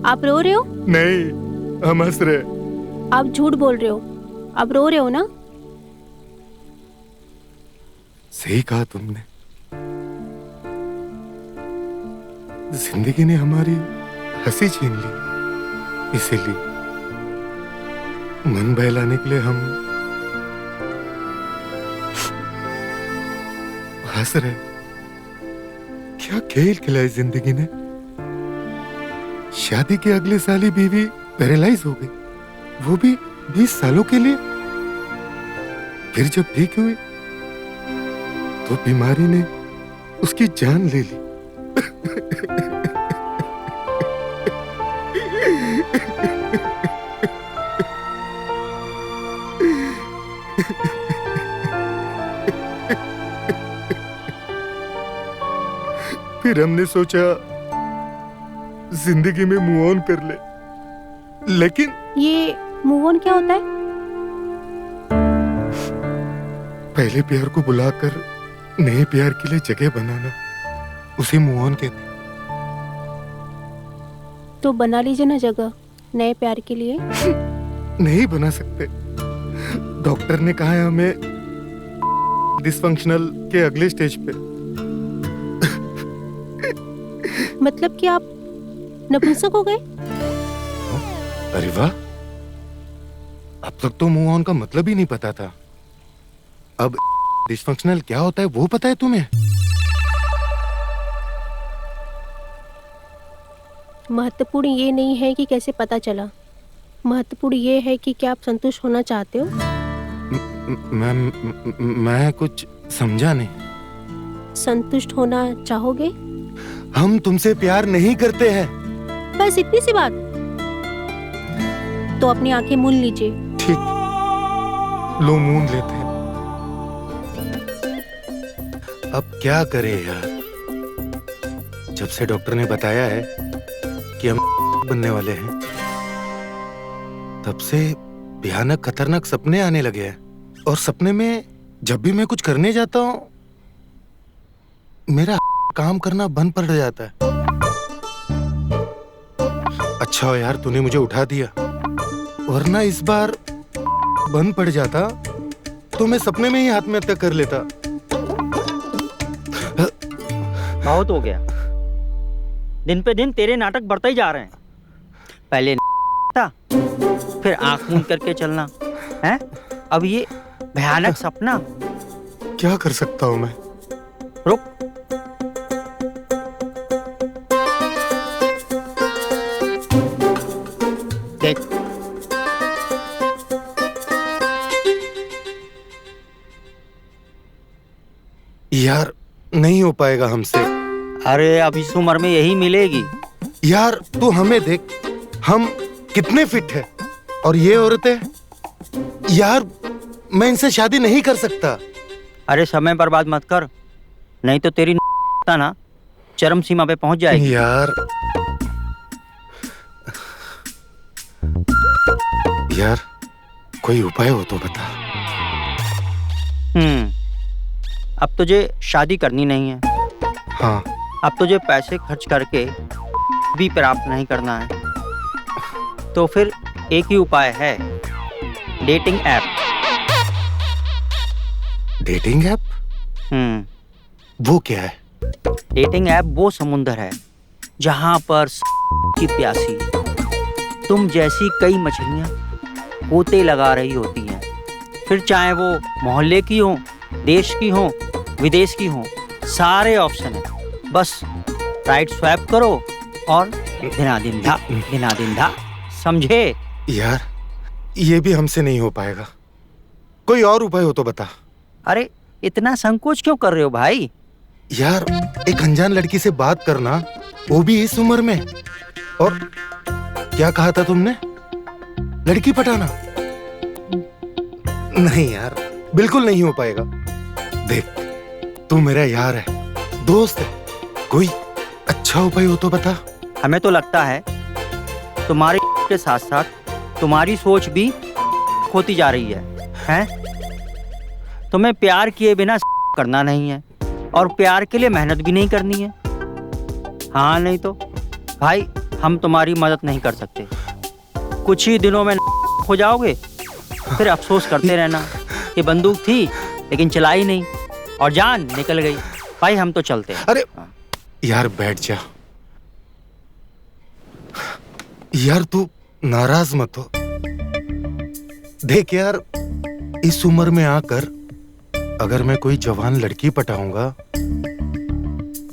आप रो रहे हो? नहीं, हम हंस रहे। आप झूठ बोल रहे हो। आप रो रहे हो ना? सही कहा तुमने। जिंदगी ने हमारी हंसी छीन ली, इसीलिए मन बहलाने के लिए हम हंस रहे। क्या खेल खिलाए जिंदगी ने। शादी के अगले साल ही बीवी पैरालाइज हो गई, वो भी 20 सालों के लिए। फिर जब ठीक हुई तो बीमारी ने उसकी जान ले ली। फिर हमने सोचा जिंदगी में मूव ऑन कर ले, लेकिन ये मूव ऑन क्या होता है? पहले प्यार को बुलाकर नए प्यार के लिए जगह बनाना, उसे मूव ऑन कहते हैं। तो बना लीजिए ना जगह नए प्यार के लिए। नहीं बना सकते। डॉक्टर ने कहा है हमें डिसफंक्शनल के अगले स्टेज पे। मतलब कि आप नपुंसक हो गए? अरे वाह, अब तक तो मूव ऑन का मतलब ही नहीं पता था। अब डिसफंक्शनल क्या होता है वो पता है तुम्हें? महत्वपूर्ण ये नहीं है कि कैसे पता चला, महत्वपूर्ण ये है कि क्या आप संतुष्ट होना चाहते हो? मैं कुछ समझा नहीं। संतुष्ट होना चाहोगे? हम तुमसे प्यार नहीं करते हैं। बस इतनी सी बात? तो अपनी आंखें मूंद लीजिए। ठीक, लो मूंद लेते हैं। अब क्या करें यार, जब से डॉक्टर ने बताया है कि हम बनने वाले हैं, तब से भयानक खतरनाक सपने आने लगे हैं। और सपने में जब भी मैं कुछ करने जाता हूँ, मेरा काम करना बंद पड़ जाता है। अच्छा हो यार तूने मुझे उठा दिया, वरना इस बार बंद पड़ जाता तो मैं सपने में ही आत्महत्या कर लेता। बहुत हो गया। दिन पे दिन तेरे नाटक बढ़ते ही जा रहे हैं। पहले था, फिर आंख मूंद करके चलना है, अब ये भयानक सपना। क्या कर सकता हूँ मैं? रुक, देख। यार नहीं हो पाएगा हमसे। अरे अब इस उम्र में यही मिलेगी। यार तू हमें देख, हम कितने फिट हैं, और ये औरतें। यार मैं इनसे शादी नहीं कर सकता। अरे समय बर्बाद मत कर, नहीं तो तेरी ना चरम सीमा पे पहुंच जाएगी। यार कोई उपाय हो तो बता। अब तुझे शादी करनी नहीं है। हाँ। अब तुझे पैसे खर्च करके भी प्राप्त नहीं करना है, तो फिर एक ही उपाय है, डेटिंग ऐप। Dating app? वो क्या है? डेटिंग ऐप वो समुंदर है जहां पर की प्यासी तुम जैसी कई मछलियां गोते लगा रही होती हैं। फिर चाहे वो मोहल्ले की हो, देश की हो, विदेश की हो, सारे ऑप्शन है। बस राइट स्वैप करो और दिन धा, समझे? यार ये भी हमसे नहीं हो पाएगा, कोई और उपाय हो तो बता। अरे इतना संकोच क्यों कर रहे हो भाई? यार एक अनजान लड़की से बात करना, वो भी इस उम्र में। और क्या कहा था तुमने? लड़की पटाना? नहीं यार, बिल्कुल नहीं हो पाएगा। देख, तू मेरा यार है, दोस्त है, कोई अच्छा उपाय हो तो बता। हमें तो लगता है तुम्हारे के साथ साथ तुम्हारी सोच भी खोती जा रही है, हैं? तुम्हें प्यार किए बिना करना नहीं है और प्यार के लिए मेहनत भी नहीं करनी है। हाँ नहीं तो भाई हम तुम्हारी मदद नहीं कर सकते। कुछ ही दिनों में हो जाओगे, फिर अफसोस करते रहना कि बंदूक थी लेकिन चलाई नहीं और जान निकल गई। भाई हम तो चलते हैं। अरे यार बैठ जा यार, तू नाराज मत हो। देख यार, इस उम्र में आकर अगर मैं कोई जवान लड़की पटाऊंगा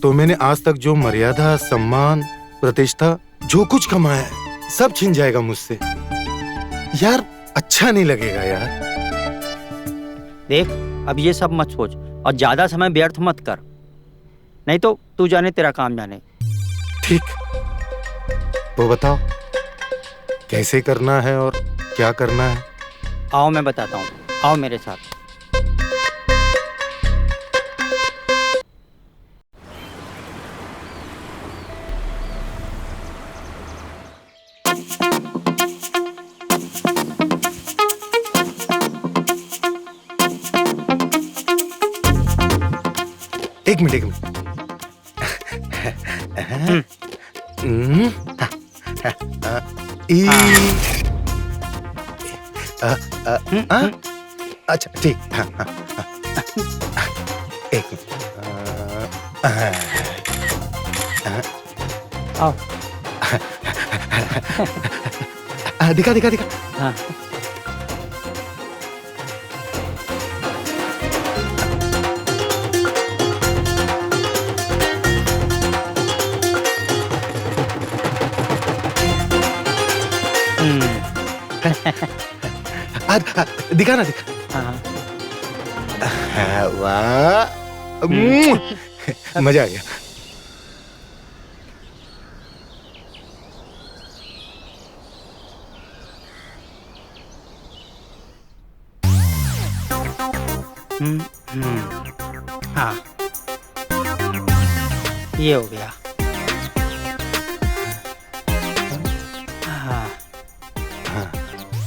तो मैंने आज तक जो मर्यादा, सम्मान, प्रतिष्ठा जो कुछ कमाया है सब छिन जाएगा मुझसे। यार अच्छा नहीं लगेगा यार। देख अब ये सब मत सोच और ज्यादा समय व्यर्थ मत कर, नहीं तो तू जाने तेरा काम जाने। ठीक, तो बताओ कैसे करना है और क्या करना है? आओ मैं बताता हूँ, आओ मेरे साथ। एक मिनट अच्छा ठीक। एक आओ। दिखा दिखा दिखा। हाँ। दिखा ना, दिखा। वाह, मजा आ गया। हाँ ये हो गया। हाँ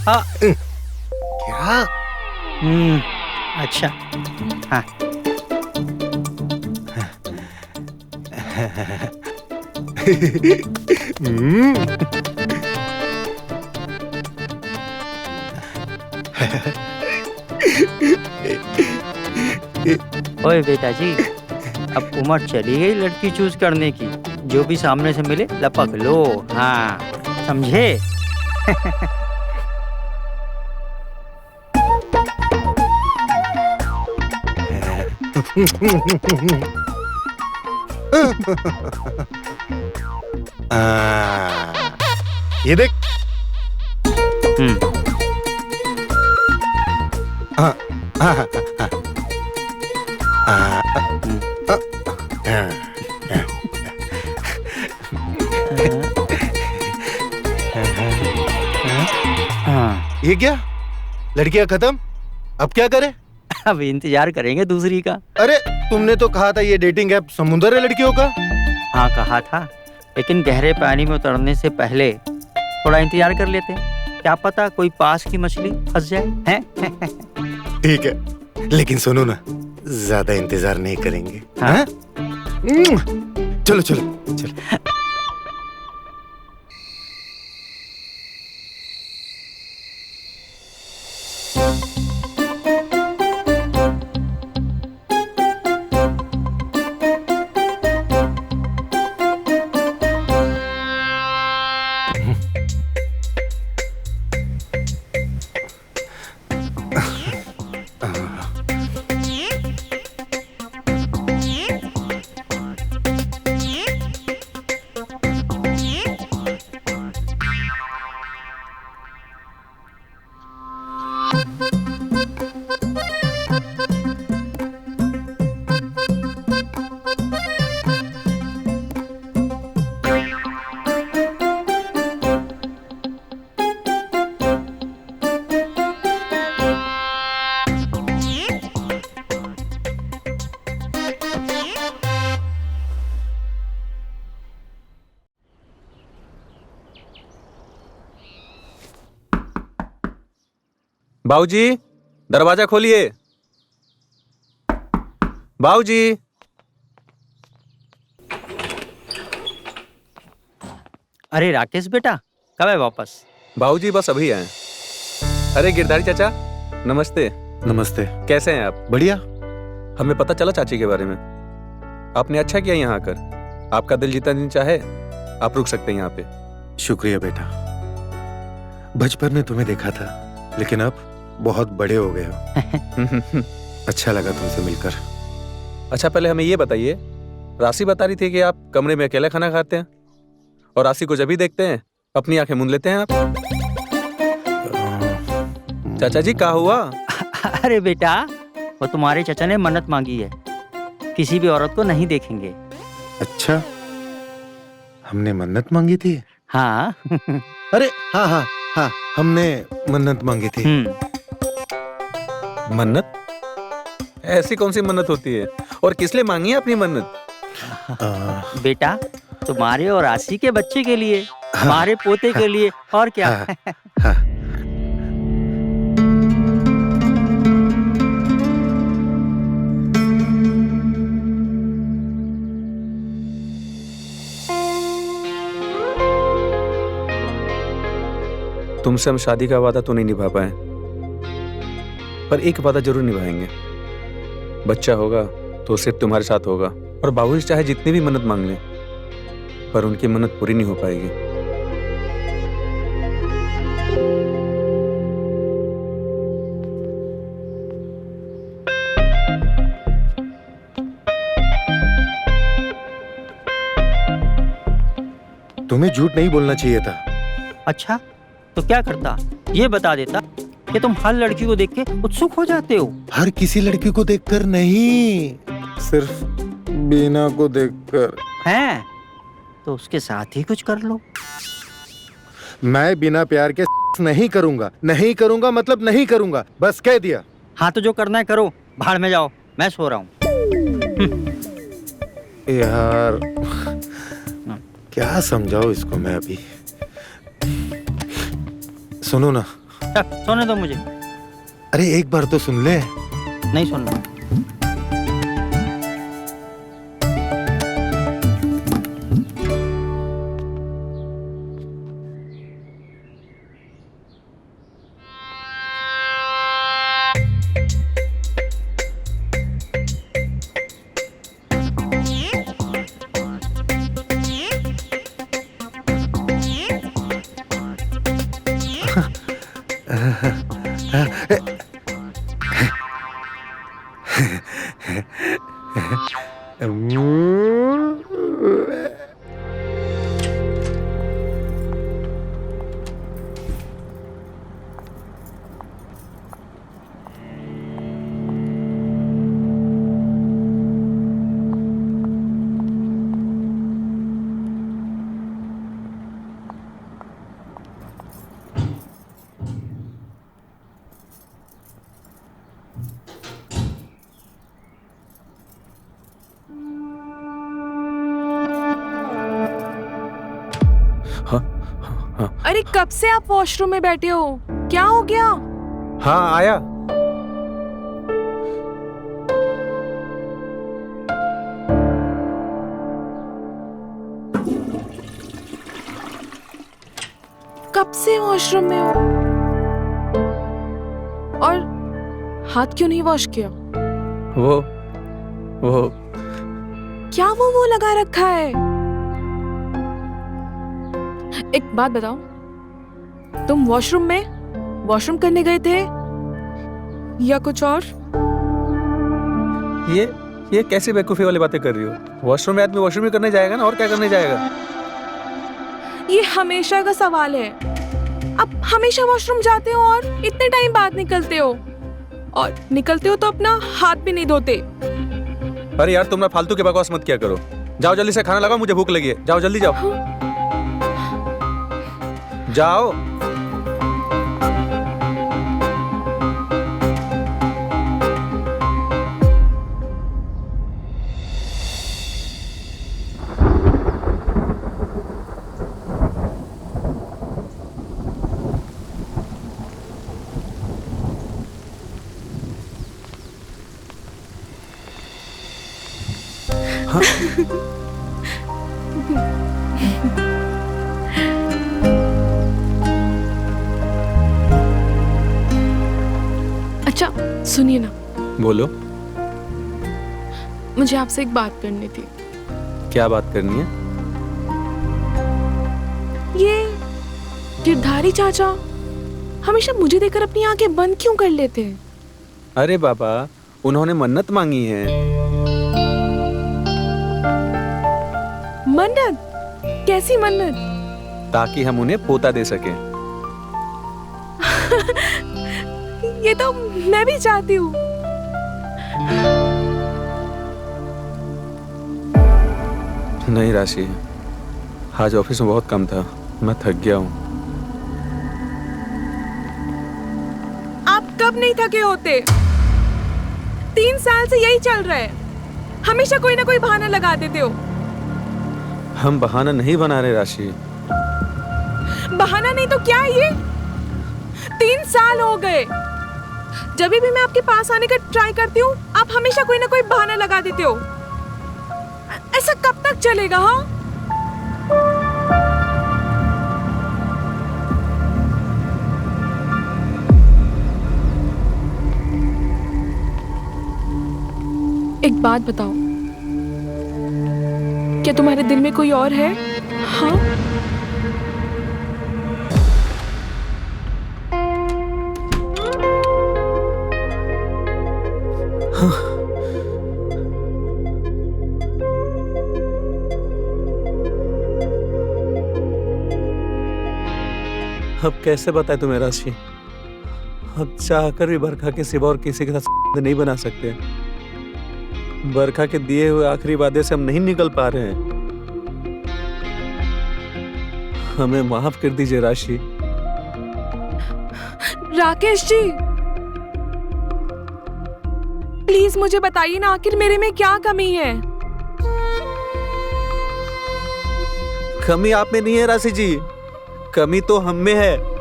हाँ क्या? अच्छा। हाँ ओए बेटा जी, अब उम्र चली गई लड़की चूज करने की। जो भी सामने से मिले लपक लो। हाँ समझे? ये देख। हाँ हाँ हाँ हाँ। ये क्या, लड़कियां खत्म, अब क्या करें? अब इंतजार करेंगे दूसरी का। अरे तुमने तो कहा था ये डेटिंग ऐप समुंदर है लड़कियों का। हाँ कहा था, लेकिन गहरे पानी में उतरने से पहले थोड़ा इंतजार कर लेते हैं, क्या पता कोई पास की मछली फंस जाए हैं? ठीक है, लेकिन सुनो ना, ज्यादा इंतजार नहीं करेंगे। हाँ? चलो चलो चलो। बाबूजी, दरवाजा खोलिए। बाबूजी। अरे राकेश बेटा, कब है वापस? बाबूजी बस अभी आए। अरे गिरधारी चाचा, नमस्ते। नमस्ते। कैसे हैं आप? बढ़िया। हमें पता चला चाची के बारे में। आपने अच्छा किया यहाँ आकर। आपका दिल जितना दिन चाहे आप रुक सकते हैं यहाँ पे। शुक्रिया बेटा। बचपन में तुम्हें देखा था, लेकिन अब बहुत बड़े हो गए हो। अच्छा लगा तुमसे मिलकर। अच्छा, पहले हमें ये बताइए, राशि बता रही थी कि आप कमरे में अकेले खाना खाते हैं और राशि को जब भी देखते हैं अपनी आंखें मूंद लेते हैं आप। चाचा जी, क्या हुआ? अरे बेटा, वो तुम्हारे चाचा ने मन्नत मांगी है, किसी भी औरत को नहीं देखेंगे। अच्छा, हमने मन्नत मांगी थी? हाँ। अरे हाँ हाँ हाँ, हमने मन्नत मांगी थी। मन्नत? ऐसी कौन सी मन्नत होती है और किस लिए मांगी है अपनी मन्नत? बेटा, तुम्हारे और राशि के बच्चे के लिए, हमारे पोते के लिए, और क्या। हाँ। तुमसे हम शादी का वादा तो नहीं निभा पाए, पर एक वादा जरूर निभाएंगे। बच्चा होगा तो सिर्फ तुम्हारे साथ होगा, और बाबूजी चाहे जितनी भी मन्नत मांग लें, पर उनकी मन्नत पूरी नहीं हो पाएगी। तुम्हें झूठ नहीं बोलना चाहिए था। अच्छा, तो क्या करता? ये बता देता कि तुम हर लड़की को देख के उत्सुक हो जाते हो। हर किसी लड़की को देखकर नहीं, सिर्फ बीना को देखकर। हैं? तो उसके साथ ही कुछ कर लो। मैं बिना प्यार के नहीं करूंगा। नहीं करूंगा मतलब नहीं करूंगा, बस कह दिया। हाँ, तो जो करना है करो, भाड़ में जाओ, मैं सो रहा हूँ। यार, क्या समझाओ इसको मैं अभी। सुनो ना। सोने दो मुझे। अरे एक बार तो सुन ले। नहीं सुनना। अरे कब से आप वॉशरूम में बैठे हो? क्या हो गया? हाँ, आया। कब से वॉशरूम में हो? और हाथ क्यों नहीं वॉश किया? वो क्या वो लगा रखा है? एक बात बताओ, तुम वॉशरूम करने गए थे या कुछ और? ये कैसी बेवकूफी वाली बातें कर रही हो? वॉशरूम में आदमी वॉशरूम ही करने जाएगा ना, और क्या करने जाएगा? ये हमेशा का सवाल है। अब हमेशा वॉशरूम जाते हो और इतने टाइम बाद निकलते हो, और निकलते हो तो अपना हाथ भी नहीं धोते। अरे यार, तुम ना फालतू के बकवास मत किया करो। जाओ जल्दी से खाना लगाओ, मुझे भूख लगी है। जाओ जल्दी जाओ। जाओ। अच्छा सुनिए ना, बोलो, मुझे आपसे एक बात करनी थी। क्या बात करनी है? ये गिरधारी चाचा हमेशा मुझे देखकर अपनी आंखें बंद क्यों कर लेते हैं? अरे बाबा, उन्होंने मन्नत मांगी है। मन्नत? कैसी मन्नत? ताकि हम उन्हें पोता दे सकें। ये तो मैं भी चाहती हूँ। नहीं राशि, आज ऑफिस में बहुत काम था, मैं थक गया हूँ। आप कब नहीं थके होते? 3 साल से यही चल रहा है, हमेशा कोई ना कोई बहाना लगा देते हो। हम बहाना नहीं बना रहे राशि। बहाना नहीं तो क्या है ये? 3 साल हो गए, जब भी मैं आपके पास आने का ट्राई करती हूँ आप हमेशा कोई ना कोई बहाना लगा देते हो। ऐसा कब तक चलेगा? हाँ, एक बात बताओ, क्या तुम्हारे दिल में कोई और है? हाँ, अब कैसे बताए तुम्हें राशि? अब चाहकर भी बरखा के सिवा और किसी के साथ नहीं बना सकते। बरखा के दिए हुए आखिरी वादे से हम नहीं निकल पा रहे हैं। हमें माफ कर दीजिए राशि। राकेश जी प्लीज मुझे बताइए ना, आखिर मेरे में क्या कमी है? कमी आप में नहीं है राशि जी, कमी तो हम में है।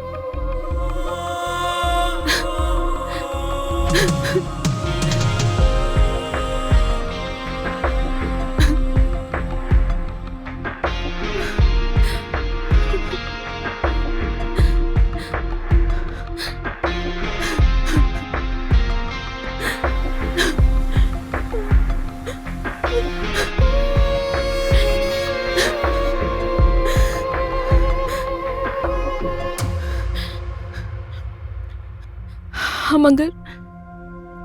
हम अगर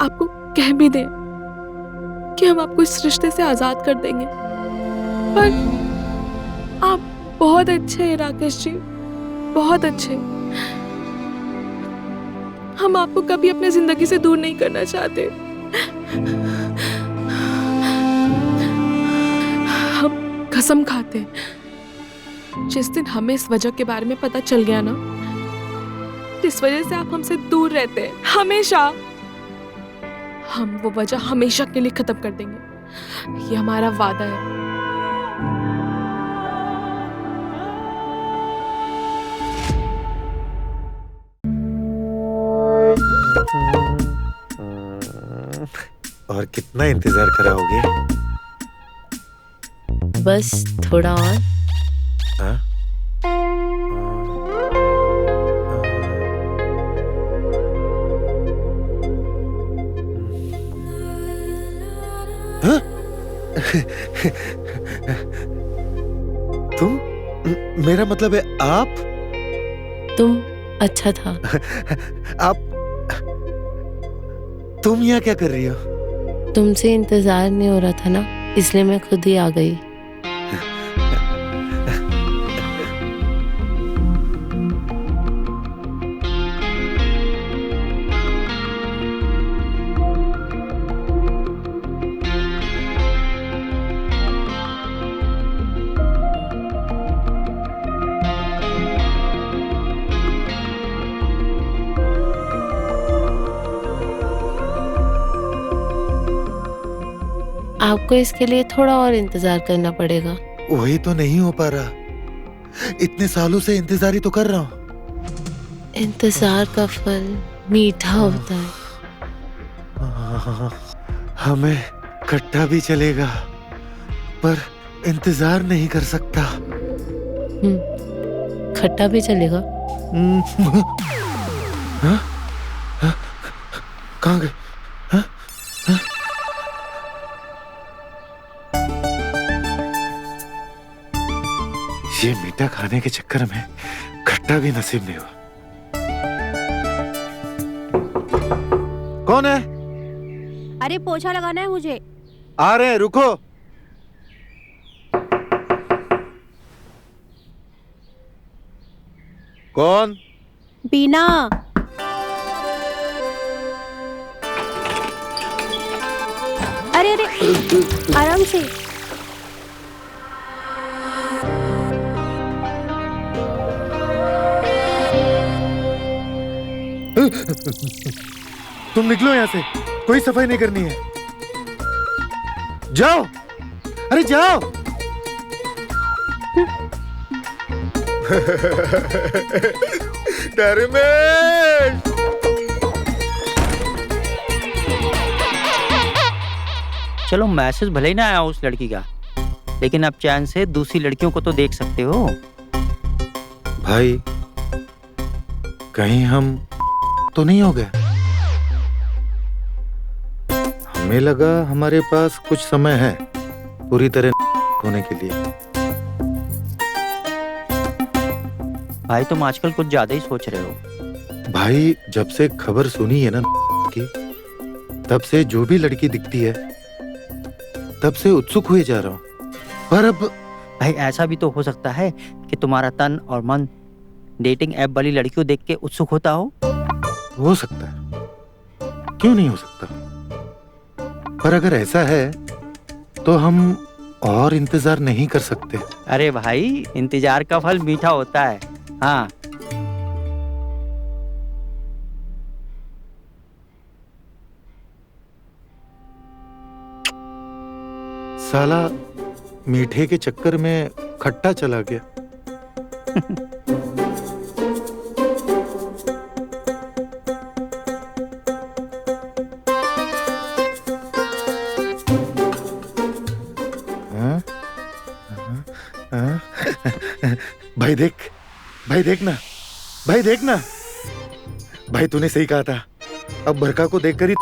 आपको कह भी दें कि हम आपको इस रिश्ते से आजाद कर देंगे, पर आप बहुत अच्छे हैं राकेश जी, बहुत अच्छे। हम आपको कभी अपने जिंदगी से दूर नहीं करना चाहते। हम कसम खाते हैं, जिस दिन हमें इस वजह के बारे में पता चल गया ना, जिस वजह से आप हमसे दूर रहते हैं हमेशा, हम वो वजह हमेशा के लिए खत्म कर देंगे। ये हमारा वादा है। और कितना इंतजार कराओगे? बस थोड़ा और। हाँ? हाँ? तुम, मेरा मतलब है आप? तुम अच्छा था। आप, तुम यहाँ क्या कर रही हो? तुमसे इंतजार नहीं हो रहा था ना, इसलिए मैं खुद ही आ गई। आपको इसके लिए थोड़ा और इंतजार करना पड़ेगा। वही तो नहीं हो पा रहा, इतने सालों से इंतजार ही तो कर रहा हूँ। इंतजार का फल मीठा होता है। हमें खट्टा भी चलेगा, पर इंतजार नहीं कर सकता। खट्टा भी चलेगा। हाँ? हाँ? कहाँ गए? हाँ? हाँ? ये मीठा खाने के चक्कर में खट्टा भी नसीब नहीं हुआ। कौन है? अरे पोछा लगाना है मुझे। आ रहे हैं, रुको। कौन? बीना। अरे अरे आराम से। तुम निकलो यहाँ से, कोई सफाई नहीं करनी है। जाओ, अरे जाओ। धर्मेश! चलो मैसेज भले ही ना आया उस लड़की का, लेकिन अब चैन से दूसरी लड़कियों को तो देख सकते हो। भाई कहीं हम तो नहीं हो गए? हमें लगा हमारे पास कुछ समय है पूरी तरह होने के लिए। भाई तुम आजकल कुछ ज्यादा ही सोच रहे हो। भाई जब से खबर सुनी है ना की, तब से जो भी लड़की दिखती है तब से उत्सुक हुए जा रहा हूँ। पर अब भाई ऐसा भी तो हो सकता है कि तुम्हारा तन और मन डेटिंग ऐप वाली लड़कियों देख के उत्सुक होता हो सकता है, क्यों नहीं हो सकता। पर अगर ऐसा है तो हम और इंतजार नहीं कर सकते। अरे भाई इंतजार का फल मीठा होता है। हाँ साला मीठे के चक्कर में खट्टा चला गया। हाँ? हाँ? भाई देख, भाई देखना, भाई देखना। भाई तूने सही कहा था, अब बरका को देखकर ही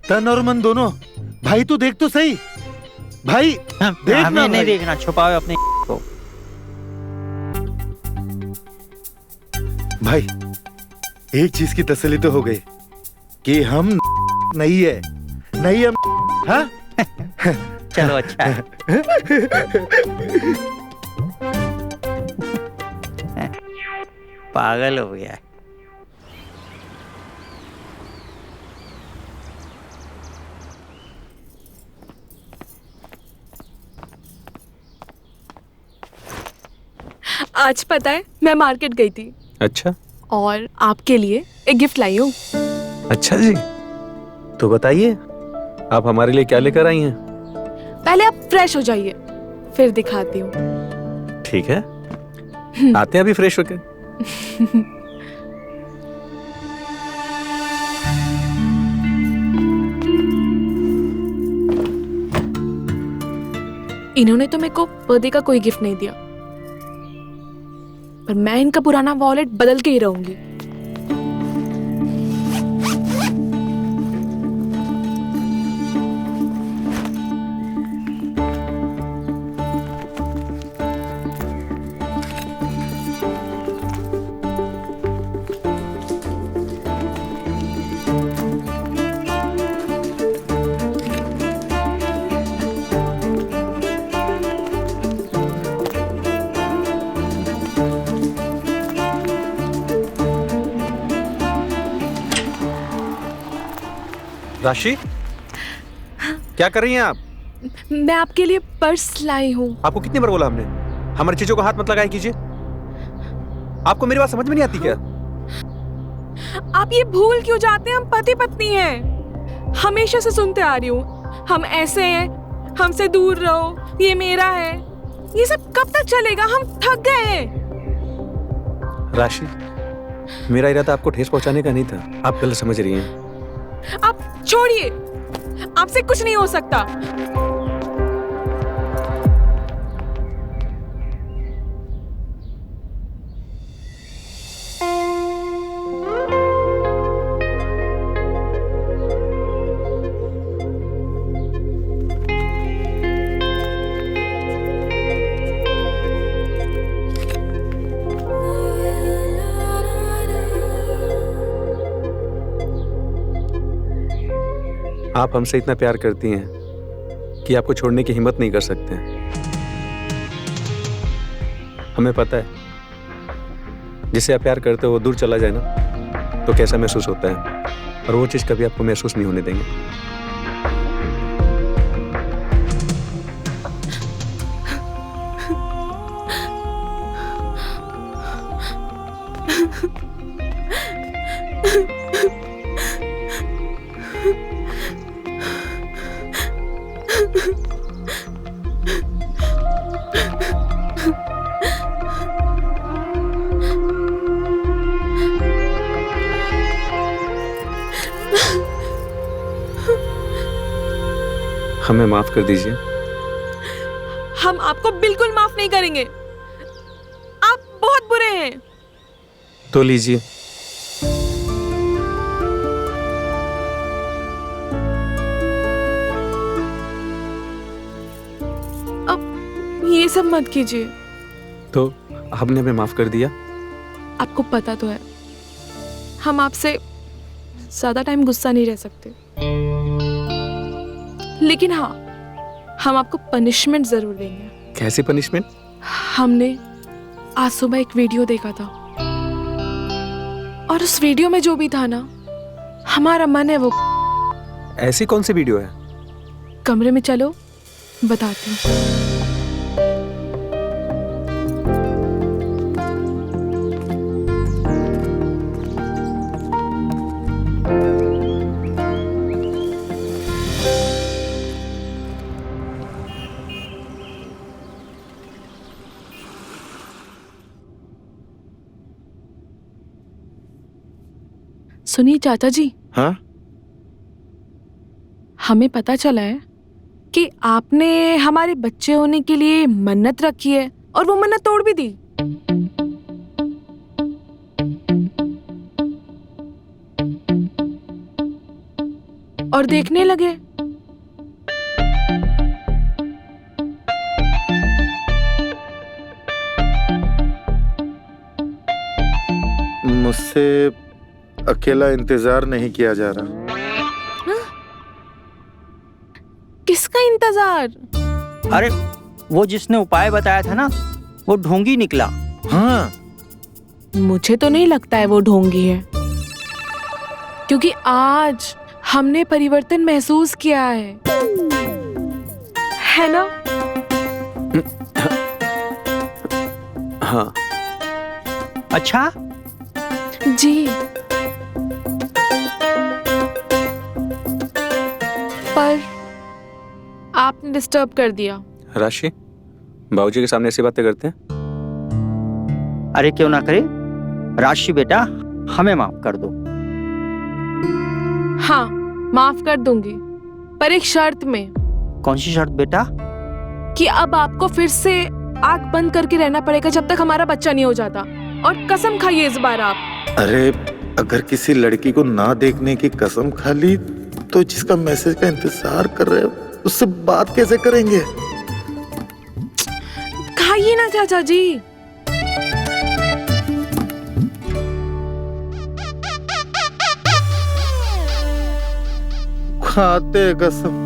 तन और मन दोनों। भाई तू देख तो सही भाई, देखना। हमें नहीं भाई देखना, छुपाओ अपने को। भाई एक चीज की तसल्ली तो हो गई कि हम नहीं है, नहीं हम। हाँ चलो अच्छा है। पागल हो गया है। आज पता है मैं मार्केट गई थी अच्छा और आपके लिए एक गिफ्ट लाई हूँ। अच्छा जी, तो बताइए आप हमारे लिए क्या लेकर आई हैं? पहले आप फ्रेश हो जाइए, फिर दिखाती हूँ। ठीक है, आते हैं अभी फ्रेश होके। इन्होंने तो मेरे को बर्थडे का कोई गिफ्ट नहीं दिया, पर मैं इनका पुराना वॉलेट बदल के ही रहूंगी। राशि, क्या कर रही हैं आप? मैं आपके लिए पर्स लाई हूँ। आपको कितनी बार बोला हमने हमारी चीजों को हाथ मत लगाया कीजिए? आपको मेरी बात समझ में नहीं आती क्या? आप ये भूल क्यों जाते हैं? हम पति पत्नी हैं। हमेशा से सुनते आ रही हूँ, हम ऐसे हैं, हमसे दूर रहो, ये मेरा है। ये सब कब तक चलेगा? हम थक गए हैं। राशि, मेरा इरादा आपको ठेस पहुंचाने का नहीं था, आप गलत समझ रही हैं। आप छोड़िए, आपसे कुछ नहीं हो सकता। आप हमसे इतना प्यार करती हैं कि आपको छोड़ने की हिम्मत नहीं कर सकते हैं। हमें पता है जिसे आप प्यार करते हो वो दूर चला जाए ना तो कैसा महसूस होता है, और वो चीज़ कभी आपको महसूस नहीं होने देंगे। हमें माफ कर दीजिए। हम आपको बिल्कुल माफ नहीं करेंगे। आप बहुत बुरे हैं। तो लीजिए। अब ये सब मत कीजिए। तो आपने हमें माफ कर दिया। आपको पता तो है हम आपसे ज्यादा टाइम गुस्सा नहीं रह सकते, लेकिन हाँ, हम आपको पनिशमेंट जरूर देंगे। कैसी पनिशमेंट? हमने आज सुबह एक वीडियो देखा था, और उस वीडियो में जो भी था ना, हमारा मन है वो। ऐसी कौन सी वीडियो है? कमरे में चलो, बताती हूँ। सुनिए चाचा जी। हाँ? हमें पता चला है कि आपने हमारे बच्चे होने के लिए मन्नत रखी है, और वो मन्नत तोड़ भी दी। और देखने लगे। मुझसे अकेला इंतजार नहीं किया जा रहा। किसका इंतजार? अरे वो जिसने उपाय बताया था ना, वो ढोंगी निकला। हाँ, मुझे तो नहीं लगता है वो ढोंगी है, क्योंकि आज हमने परिवर्तन महसूस किया है ना? हाँ। अच्छा जी। पर आपने डिस्टर्ब कर दिया। राशि, बाबूजी के सामने ऐसी बातें करते हैं? अरे क्यों ना करे। राशि बेटा, हमें माफ कर दो। हाँ, माफ कर दूंगी, पर एक शर्त में। कौन सी शर्त बेटा? कि अब आपको फिर से आंख बंद करके रहना पड़ेगा जब तक हमारा बच्चा नहीं हो जाता, और कसम खाइए इस बार आप। अरे अगर किसी लड़की को ना देखने की कसम खा ली तो जिसका मैसेज का इंतजार कर रहे हो उससे बात कैसे करेंगे? खाइए ना चाचा जी। खाते कसम।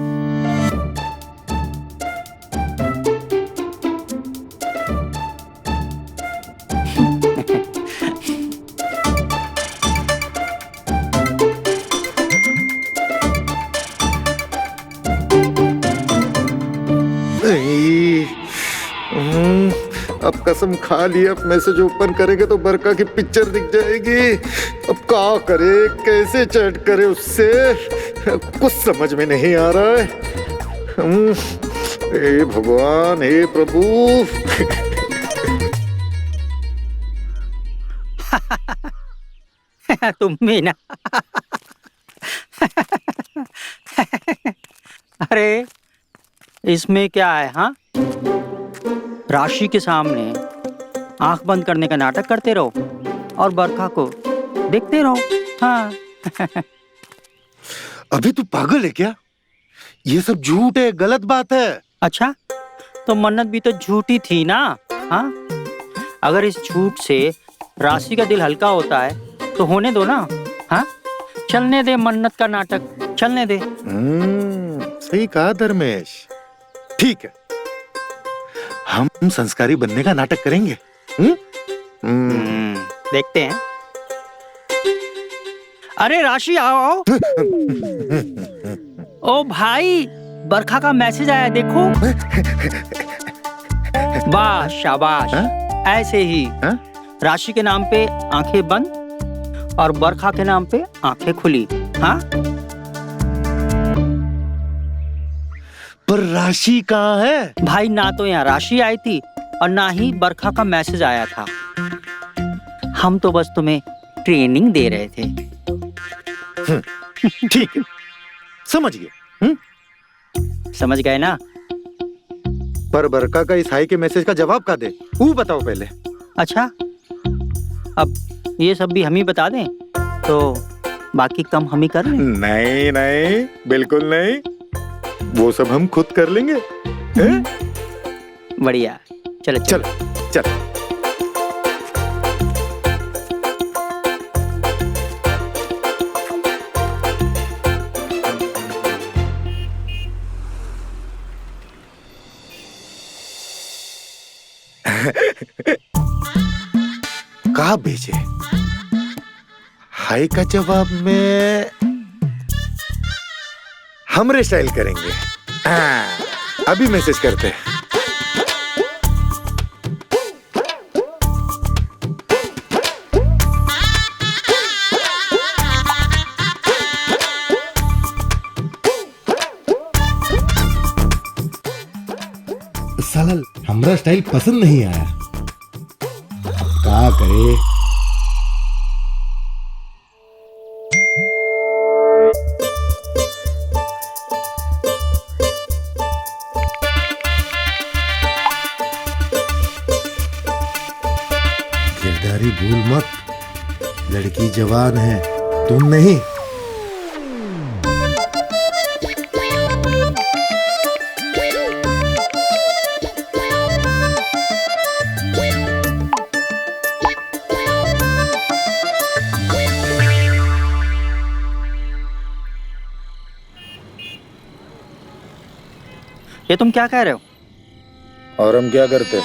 अब कसम खा ली, अब मैसेज ओपन करेंगे तो बरका की पिक्चर दिख जाएगी। अब क्या करे, कैसे चैट करे उससे, कुछ समझ में नहीं आ रहा है। हे भगवान, हे प्रभु। तुम भी ना। अरे इसमें क्या है? हाँ, राशि के सामने आंख बंद करने का नाटक करते रहो और बरखा को देखते रहो। हाँ। अभी तू पागल है क्या? ये सब झूठ है, गलत बात है। अच्छा, तो मन्नत भी तो झूठी थी ना? हाँ, अगर इस झूठ से राशि का दिल हल्का होता है तो होने दो ना। हाँ, चलने दे मन्नत का नाटक, चलने दे। सही कहा धर्मेश। ठीक है, हम संस्कारी बनने का नाटक करेंगे। देखते हैं। अरे राशि आओ आओ। ओ भाई, बरखा का मैसेज आया देखो। वाह शाबाश। ऐसे ही राशि के नाम पे आंखें बंद और बरखा के नाम पे आंखें खुली। हाँ, पर राशि कहाँ है? भाई ना तो यहाँ राशि आई थी और ना ही बरखा का मैसेज आया था। हम तो बस तुम्हें ट्रेनिंग दे रहे थे। ठीक है, समझ गए। समझ गए ना? पर बरका का इस हाई के मैसेज का जवाब का दे, वो बताओ पहले। अच्छा, अब ये सब भी हम ही बता दें तो बाकी कम हम ही कर लें। नहीं नहीं, बिल्कुल नहीं, वो सब हम खुद कर लेंगे। बढ़िया, चलो चल चल। कहा भेजे? हाई का जवाब में हमरे स्टाइल करेंगे। अभी मैसेज करते हैं। साला हमरा स्टाइल पसंद नहीं आया, क्या करे? किरदारी भूल मत, लड़की जवान है, तुम नहीं। ये तुम क्या कह रहे हो? और हम क्या करते?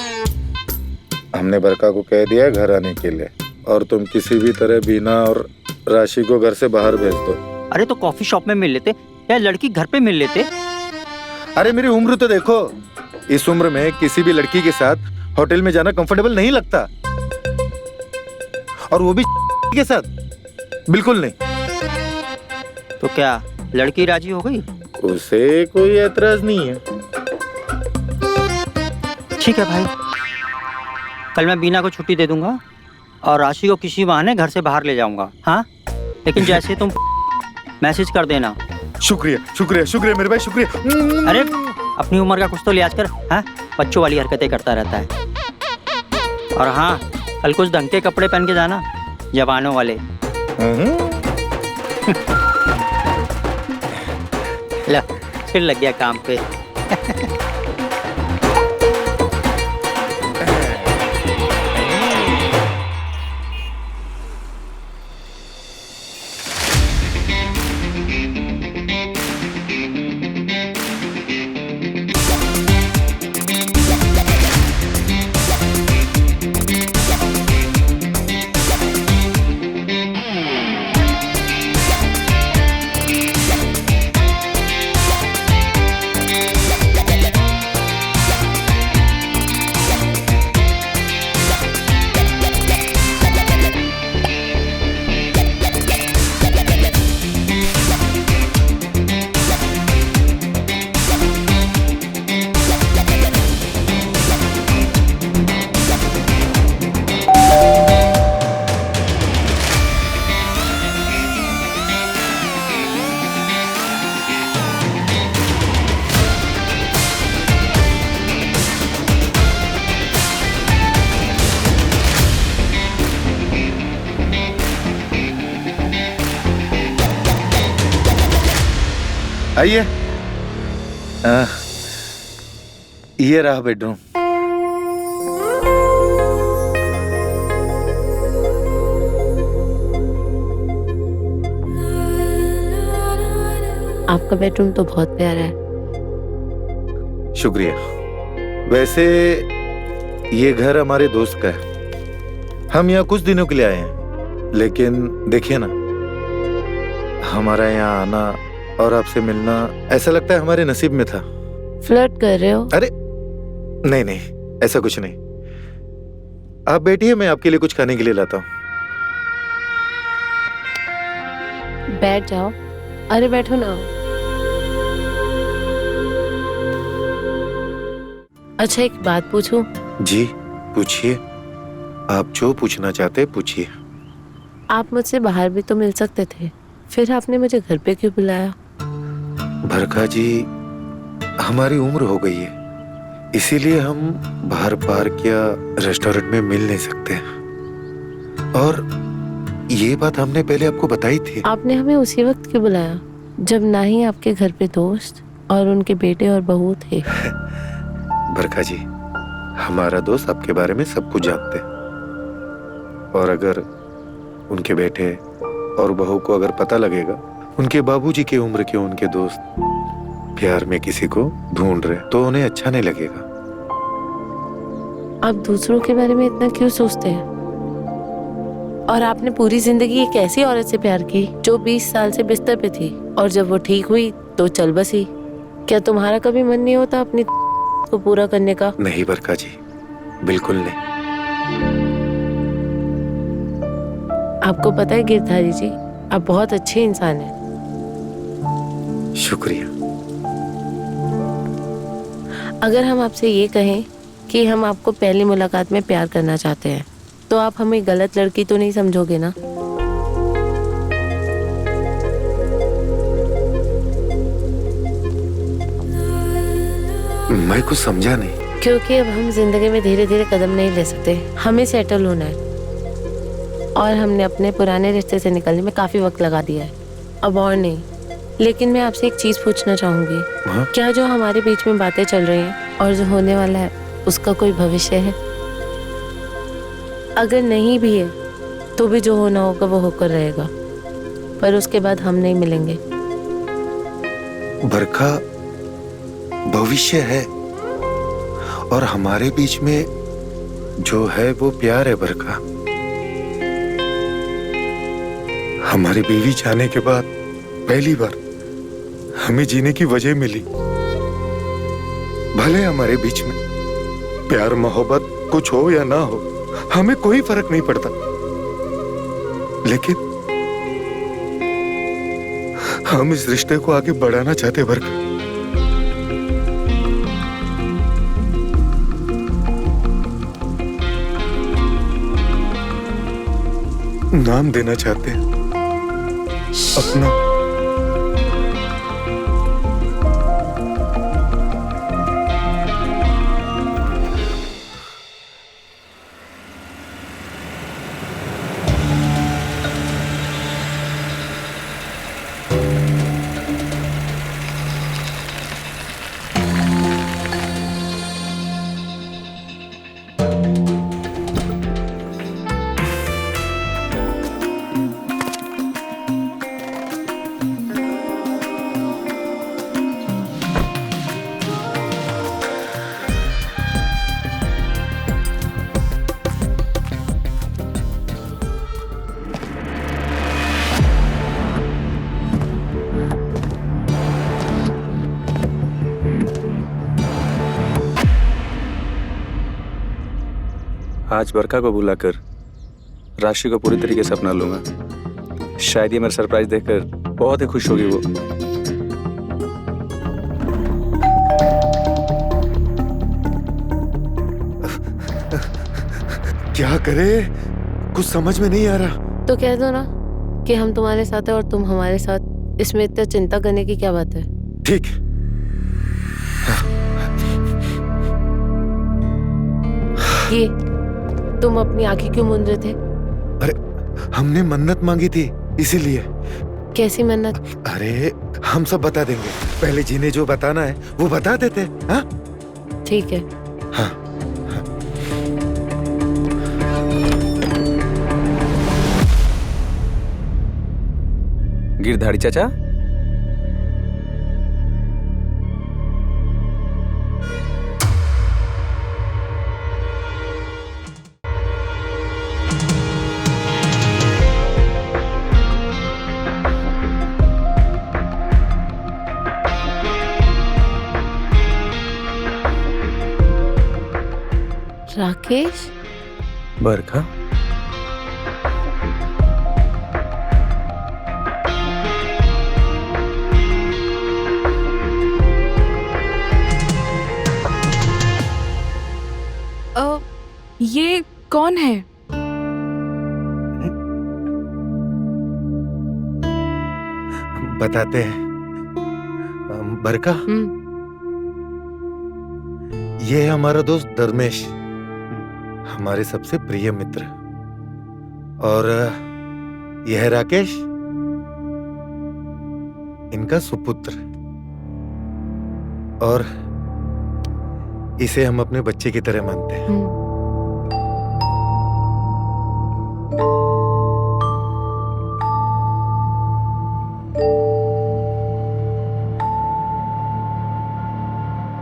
हमने बरका को कह दिया घर आने के लिए, और तुम किसी भी तरह बीना और राशि को घर से बाहर भेज दो। अरे तो कॉफी शॉप में मिल लेते या लड़की घर पे मिल लेते। अरे मेरी उम्र तो देखो, इस उम्र में किसी भी लड़की के साथ होटल में जाना कंफर्टेबल नहीं लगता, और वो भी के साथ बिल्कुल नहीं। तो क्या लड़की राजी हो गई? उसे कोई एतराज नहीं है। ठीक है भाई, कल मैं बीना को छुट्टी दे दूंगा और राशि को किसी बहाने घर से बाहर ले जाऊंगा। हाँ, लेकिन जैसे तुम मैसेज कर देना। शुक्रिया शुक्रिया शुक्रिया मेरे भाई, शुक्रिया। अरे अपनी उम्र का कुछ तो लिहाज कर। हाँ, बच्चों वाली हरकतें करता रहता है। और हाँ, कल कुछ ढंग के कपड़े पहन के जाना, जवानों वाले। ला, फिर लग गया काम पे। आइए। ये रहा बेडरूम। आपका बेडरूम तो बहुत प्यारा है। शुक्रिया। वैसे ये घर हमारे दोस्त का है। हम यहाँ कुछ दिनों के लिए आए हैं, लेकिन देखिए ना, हमारा यहाँ आना और आपसे मिलना ऐसा लगता है हमारे नसीब में था। फ्लर्ट कर रहे हो? अरे नहीं नहीं, ऐसा कुछ नहीं। आप बैठिए, मैं आपके लिए कुछ खाने के लिए लाता हूँ। बैठ जाओ। अरे बैठो ना। अच्छा एक बात पूछूं? जी पूछिए, आप जो पूछना चाहते पूछिए। आप मुझसे बाहर भी तो मिल सकते थे, फिर आपने मुझे घर पे क्यों बुलाया? भरखा जी, हमारी उम्र हो गई है, इसीलिए हम बाहर पार्क या रेस्टोरेंट में मिल नहीं सकते। और ये बात हमने पहले आपको बताई थी। आपने हमें उसी वक्त क्यों बुलाया जब ना ही आपके घर पे दोस्त और उनके बेटे और बहू थे? भरखा जी, हमारा दोस्त आपके बारे में सब कुछ जानते हैं, और अगर उनके बेटे और बहू को अगर पता लगेगा उनके बाबूजी की उम्र के उनके दोस्त प्यार में किसी को ढूंढ रहे, तो उन्हें अच्छा नहीं लगेगा। आप दूसरों के बारे में इतना क्यों सोचते हैं? और आपने पूरी जिंदगी एक ऐसी औरत से प्यार की जो 20 साल से बिस्तर पे थी, और जब वो ठीक हुई तो चल बसी। क्या तुम्हारा कभी मन नहीं होता अपनी को पूरा करने का? नहीं भरखा जी, बिल्कुल नहीं। आपको पता है गिरधारी जी, आप बहुत अच्छे इंसान हैं। शुक्रिया। अगर हम आपसे ये कहें कि हम आपको पहली मुलाकात में प्यार करना चाहते हैं, तो आप हमें गलत लड़की तो नहीं समझोगे ना? मैं कुछ समझा नहीं। क्योंकि अब हम जिंदगी में धीरे धीरे कदम नहीं ले सकते, हमें सेटल होना है, और हमने अपने पुराने रिश्ते से निकलने में काफी वक्त लगा दिया है, अब और नहीं। लेकिन मैं आपसे एक चीज पूछना चाहूंगी। हाँ? क्या जो हमारे बीच में बातें चल रही हैं और जो होने वाला है उसका कोई भविष्य है? अगर नहीं भी है तो भी जो होना होगा वो होकर रहेगा, पर उसके बाद हम नहीं मिलेंगे। भरखा, भविष्य है, और हमारे बीच में जो है वो प्यार है। भरखा, हमारी बीवी जाने के बाद पहली बार हमें जीने की वजह मिली। भले हमारे बीच में प्यार मोहब्बत कुछ हो या ना हो, हमें कोई फर्क नहीं पड़ता, लेकिन हम इस रिश्ते को आगे बढ़ाना चाहते। भरखा, नाम देना चाहते हैं अपना। आज बरखा को बुलाकर राशि को पूरी तरीके से अपना लूंगा। शायद ये मेरा सरप्राइज देखकर बहुत ही खुश होगी वो। क्या करे, कुछ समझ में नहीं आ रहा। तो कह दो ना कि हम तुम्हारे साथ हैं और तुम हमारे साथ। इसमें इतना चिंता करने की क्या बात है? ठीक। ये तुम अपनी आंखें क्यों मूंद रहे थे? अरे हमने मन्नत मांगी थी, इसीलिए। कैसी मन्नत? अरे हम सब बता देंगे, पहले जिन्हें जो बताना है वो बता देते। हाँ ठीक है। हाँ। गिरधारी चाचा, राकेश? बरखा? ये कौन है? बताते हैं। बरका, ये है हमारा दोस्त धर्मेश, हमारे सबसे प्रिय मित्र। और यह है राकेश, इनका सुपुत्र। और इसे हम अपने बच्चे की तरह मानते हैं।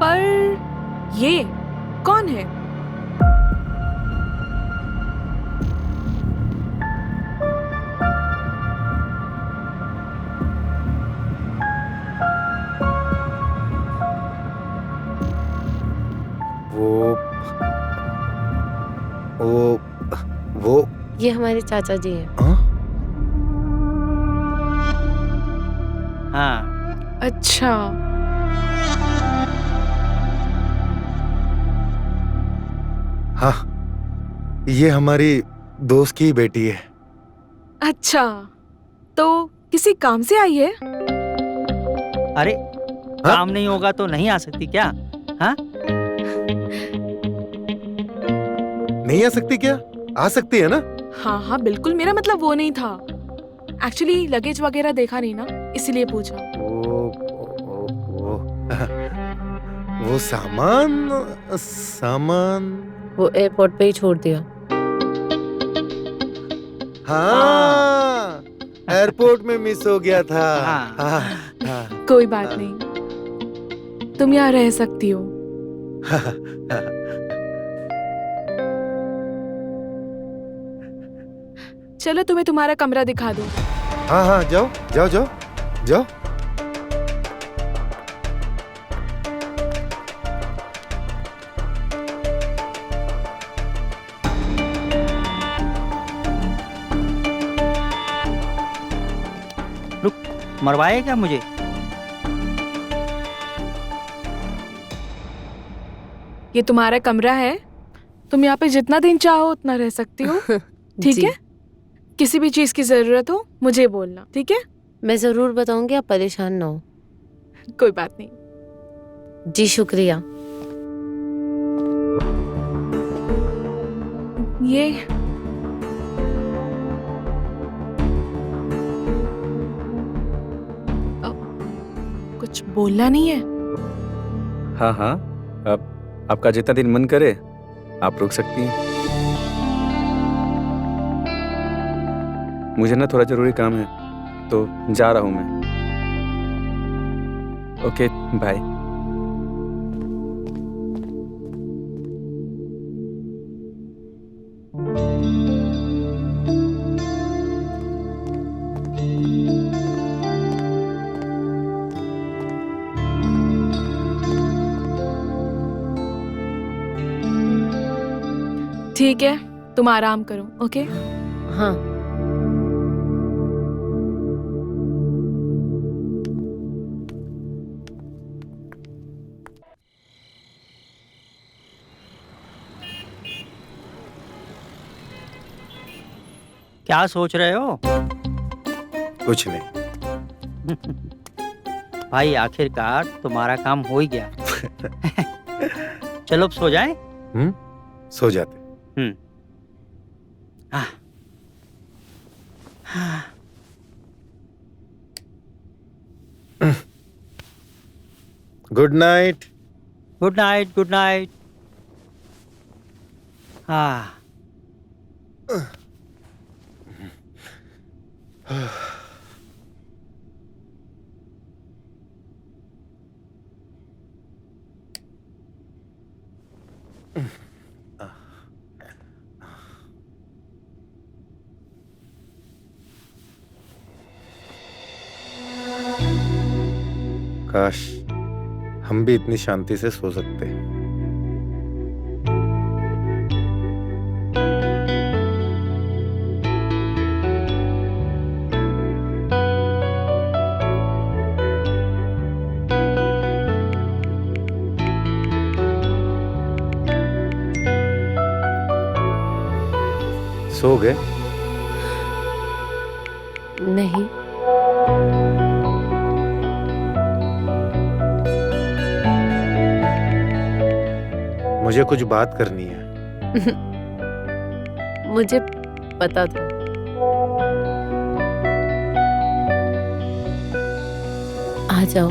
पर ये कौन है? वो ये हमारे चाचा जी हैं। हाँ? हाँ, अच्छा, हाँ, ये हमारी दोस्त की बेटी है। अच्छा, तो किसी काम से आई है? अरे काम नहीं होगा तो नहीं आ सकती क्या? हाँ, नहीं आ सकती क्या? आ सकती है ना? हाँ हाँ बिल्कुल, मेरा मतलब वो नहीं था। एक्चुअली लगेज वगैरह देखा नहीं ना, इसीलिए पूछा। वो सामान वो एयरपोर्ट पे ही छोड़ दिया। हाँ, एयरपोर्ट में मिस हो गया था। हाँ। हाँ, हाँ, कोई बात नहीं, तुम यहाँ रह सकती हो। चलो तुम्हें तुम्हारा कमरा दिखा दूं। हाँ हाँ, जाओ जाओ जाओ जाओ। रुक, मरवाए क्या मुझे? ये तुम्हारा कमरा है, तुम यहाँ पे जितना दिन चाहो उतना रह सकती हो। ठीक जी। है? किसी भी चीज की जरूरत हो मुझे बोलना, ठीक है? मैं जरूर बताऊंगी, आप परेशान ना हो। कोई बात नहीं। जी शुक्रिया। ये कुछ बोलना नहीं है? हाँ हाँ, अब आपका जितना दिन मन करे आप रुक सकती हैं। मुझे ना थोड़ा जरूरी काम है तो जा रहा हूँ मैं। Okay, bye. ठीक है, तुम आराम करो, ओके? हाँ। क्या सोच रहे हो? कुछ नहीं। भाई आखिरकार तुम्हारा काम हो ही गया। चलो अब सो जाएं? सो जाते। हाँ। हाँ। Good night. Good night, good night. हाँ। काश हम भी इतनी शांति से सो सकते। सो गए? नहीं, मुझे कुछ बात करनी है। मुझे पता था। आ जाओ।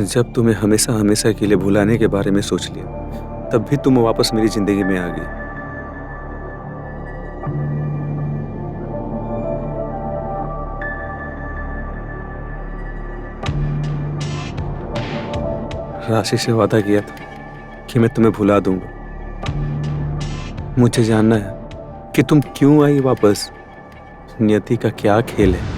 जब तुम्हें हमेशा हमेशा के लिए भुलाने के बारे में सोच लिया, तब भी तुम वापस मेरी जिंदगी में आ गई। राशि से वादा किया था कि मैं तुम्हें भुला दूंगा। मुझे जानना है कि तुम क्यों आई वापस। नियति का क्या खेल है?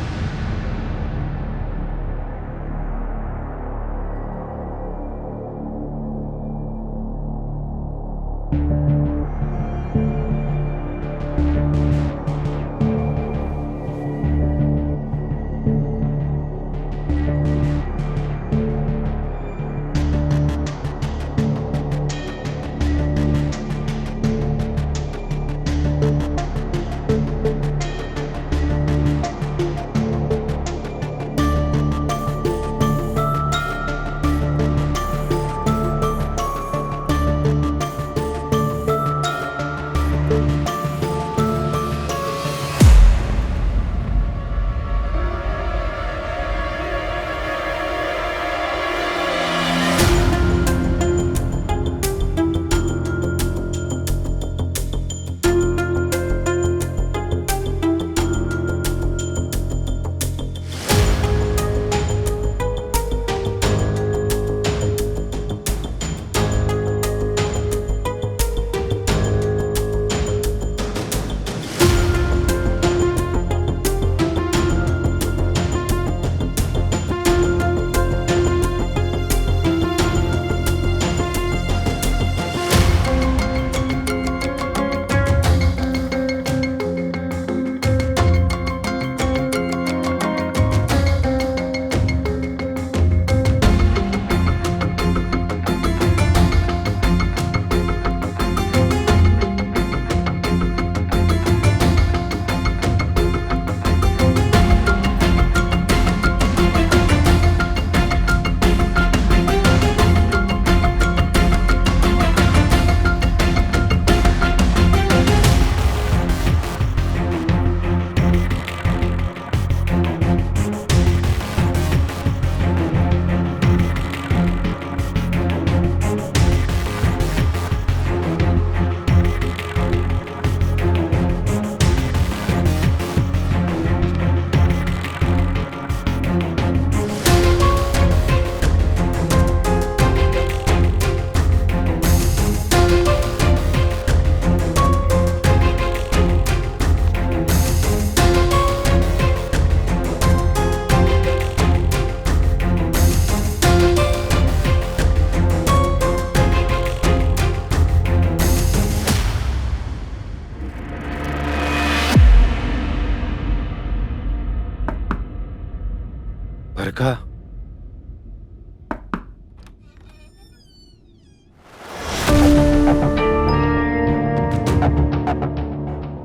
बरखा,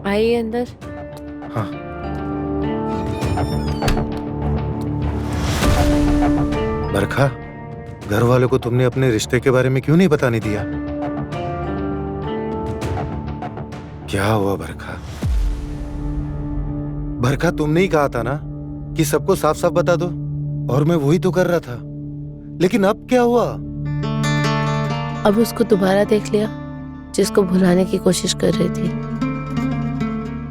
आइए अंदर। हाँ। बरखा, घर वालों को तुमने अपने रिश्ते के बारे में क्यों नहीं बताने दिया? क्या हुआ बरखा? बरखा, तुमने ही कहा था ना कि सबको साफ साफ बता दो, और मैं वही तो कर रहा था। लेकिन अब क्या हुआ? अब उसको दोबारा देख लिया, जिसको भुलाने की कोशिश कर रही थी।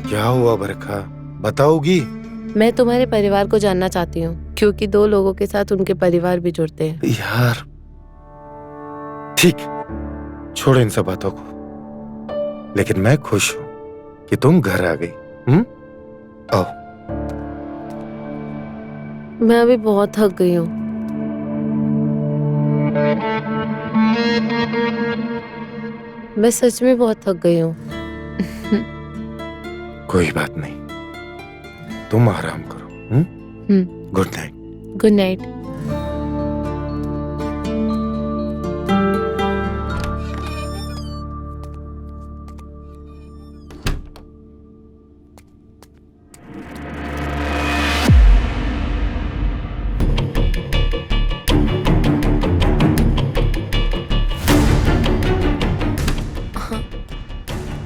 क्या हुआ बरखा, बताओगी? मैं तुम्हारे परिवार को जानना चाहती हूँ, क्योंकि दो लोगों के साथ उनके परिवार भी जुड़ते हैं। यार ठीक, छोड़ो इन सब बातों को। लेकिन मैं खुश हूं कि तुम घर आ गई। आओ। मैं अभी बहुत थक गई हूँ। मैं सच में बहुत थक गई हूँ। कोई बात नहीं, तुम आराम करो। Good night. Good night.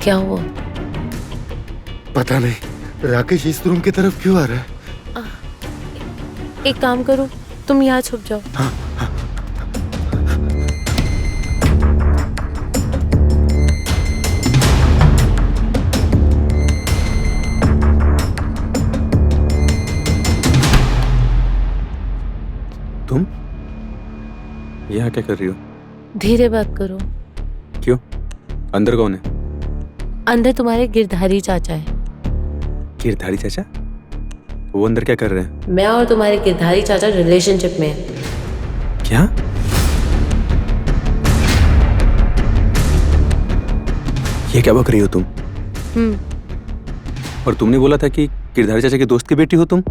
क्या हुआ? पता नहीं, राकेश इस रूम की तरफ क्यों आ रहा है? एक काम करो, तुम यहाँ छुप जाओ। तुम यहाँ क्या कर रही हो? धीरे बात करो। क्यों? अंदर कौन है? अंदर तुम्हारे गिरधारी चाचा है। गिरधारी चाचा? वो अंदर क्या कर रहे हैं? मैं और तुम्हारे गिरधारी चाचा रिलेशनशिप में हैं। क्या? ये क्या बक रही हो तुम? और तुमने बोला था कि गिरधारी चाचा के दोस्त की बेटी हो तुम?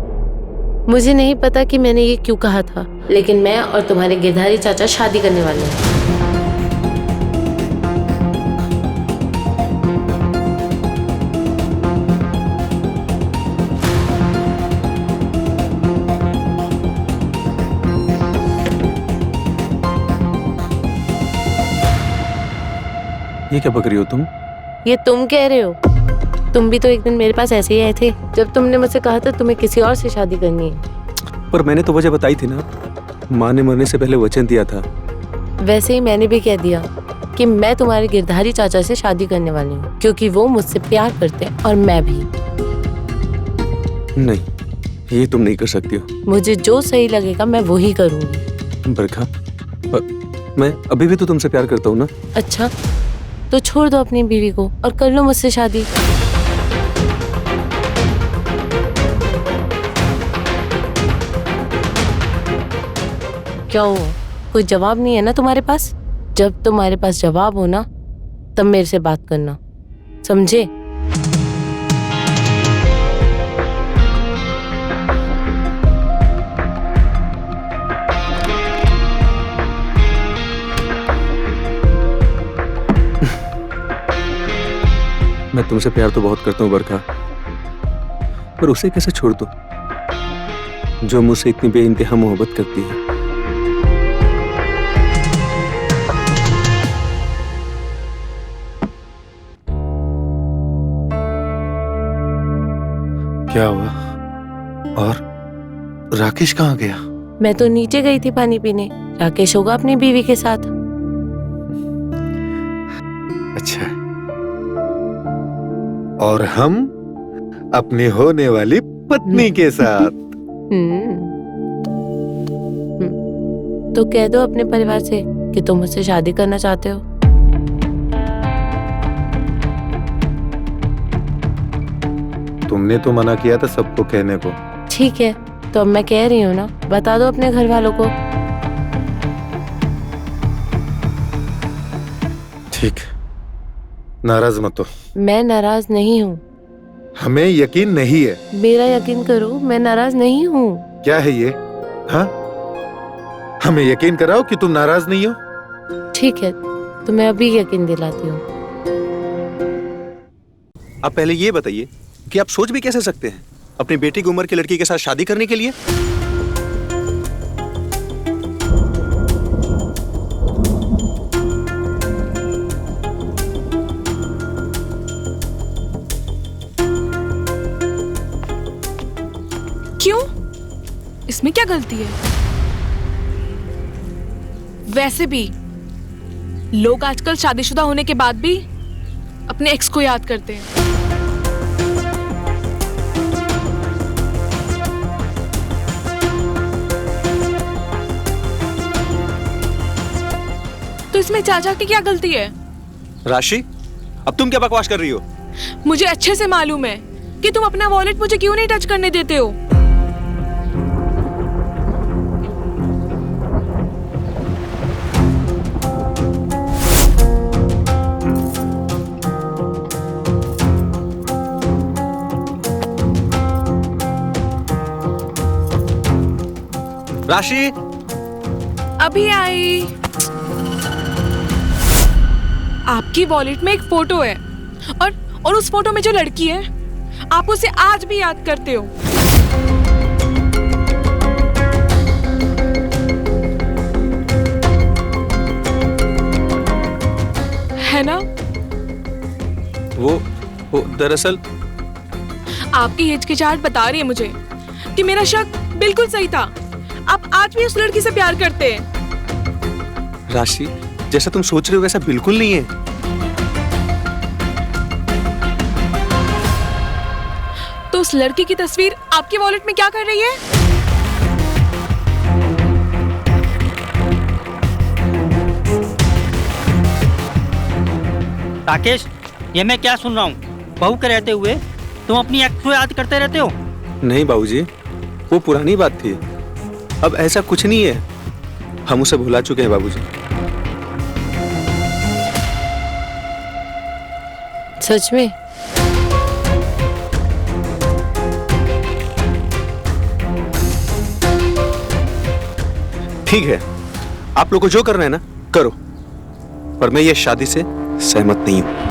मुझे नहीं पता कि मैंने ये क्यों कहा था, लेकिन मैं और तुम्हारे गिरधारी चाचा शादी करने वाले हैं। ये क्या बक रही हो तुम? ये तुम कह रहे हो? तुम भी तो एक दिन मेरे पास ऐसे ही आए थे, जब तुमने मुझसे कहा था तुम्हें किसी और से शादी करनी है। पर मैंने तो वजह बताई थी ना, माँ ने मरने से पहले वचन दिया था। वैसे ही मैंने भी कह दिया कि मैं तुम्हारे गिरधारी चाचा से शादी करने वाली हूँ, क्योंकि वो मुझसे प्यार करते हैं और मैं भी। नहीं, ये तुम नहीं कर सकती हो। मुझे जो सही लगेगा मैं वही करूँगी। बरखा, मैं अभी भी तो तुमसे प्यार करता हूँ ना। अच्छा, तो छोड़ दो अपनी बीवी को और कर लो मुझसे शादी। क्या हुआ? कोई जवाब नहीं है ना तुम्हारे पास? जब तुम्हारे पास जवाब हो ना, तब मेरे से बात करना, समझे? मैं तुमसे प्यार तो बहुत करता हूँ बरखा, पर उसे कैसे छोड़ दूं जो मुझसे इतनी बेइंतहा मोहब्बत करती है। क्या हुआ? और राकेश कहाँ गया? मैं तो नीचे गई थी पानी पीने। राकेश होगा अपनी बीवी के साथ। अच्छा, और हम अपनी होने वाली पत्नी के साथ। तो कह दो अपने परिवार से कि तुम मुझसे शादी करना चाहते हो। तुमने तो मना किया था सबको कहने को। ठीक है, तो अब मैं कह रही हूँ ना, बता दो अपने घर वालों को। ठीक, नाराज मत हो। मैं नाराज नहीं हूँ। हमें यकीन नहीं है। मेरा यकीन करो, मैं नाराज नहीं हूँ। क्या है ये? हाँ, हमें यकीन कराओ कि तुम नाराज नहीं हो। ठीक है, तो मैं अभी यकीन दिलाती हूँ। आप पहले ये बताइए कि आप सोच भी कैसे सकते हैं अपनी बेटी की उम्र की लड़की के साथ शादी करने के लिए? क्यों? इसमें क्या गलती है? वैसे भी लोग आजकल शादीशुदा होने के बाद भी अपने एक्स को याद करते हैं। तो इसमें चाचा की क्या गलती है? राशि, अब तुम क्या बकवास कर रही हो? मुझे अच्छे से मालूम है कि तुम अपना वॉलेट मुझे क्यों नहीं टच करने देते हो। राशि, अभी आई। आपकी वॉलेट में एक फोटो है और उस फोटो में जो लड़की है आप उसे आज भी याद करते हो। है ना? वो दरअसल आपकी हिचकिचाहट बता रही है मुझे कि मेरा शक बिल्कुल सही था। आप आज भी उस लड़की से प्यार करते हैं। राशि, जैसा तुम सोच रहे हो वैसा बिल्कुल नहीं है। तो उस लड़की की तस्वीर आपके वॉलेट में क्या कर रही है? राकेश, ये मैं क्या सुन रहा हूँ? बहू के रहते हुए तुम अपनी एक्स को याद करते रहते हो? नहीं बाबूजी, वो पुरानी बात थी। अब ऐसा कुछ नहीं है, हम उसे भुला चुके हैं बाबूजी। सच में? ठीक है, आप लोग को जो करना है ना करो, पर मैं ये शादी से सहमत नहीं हूं।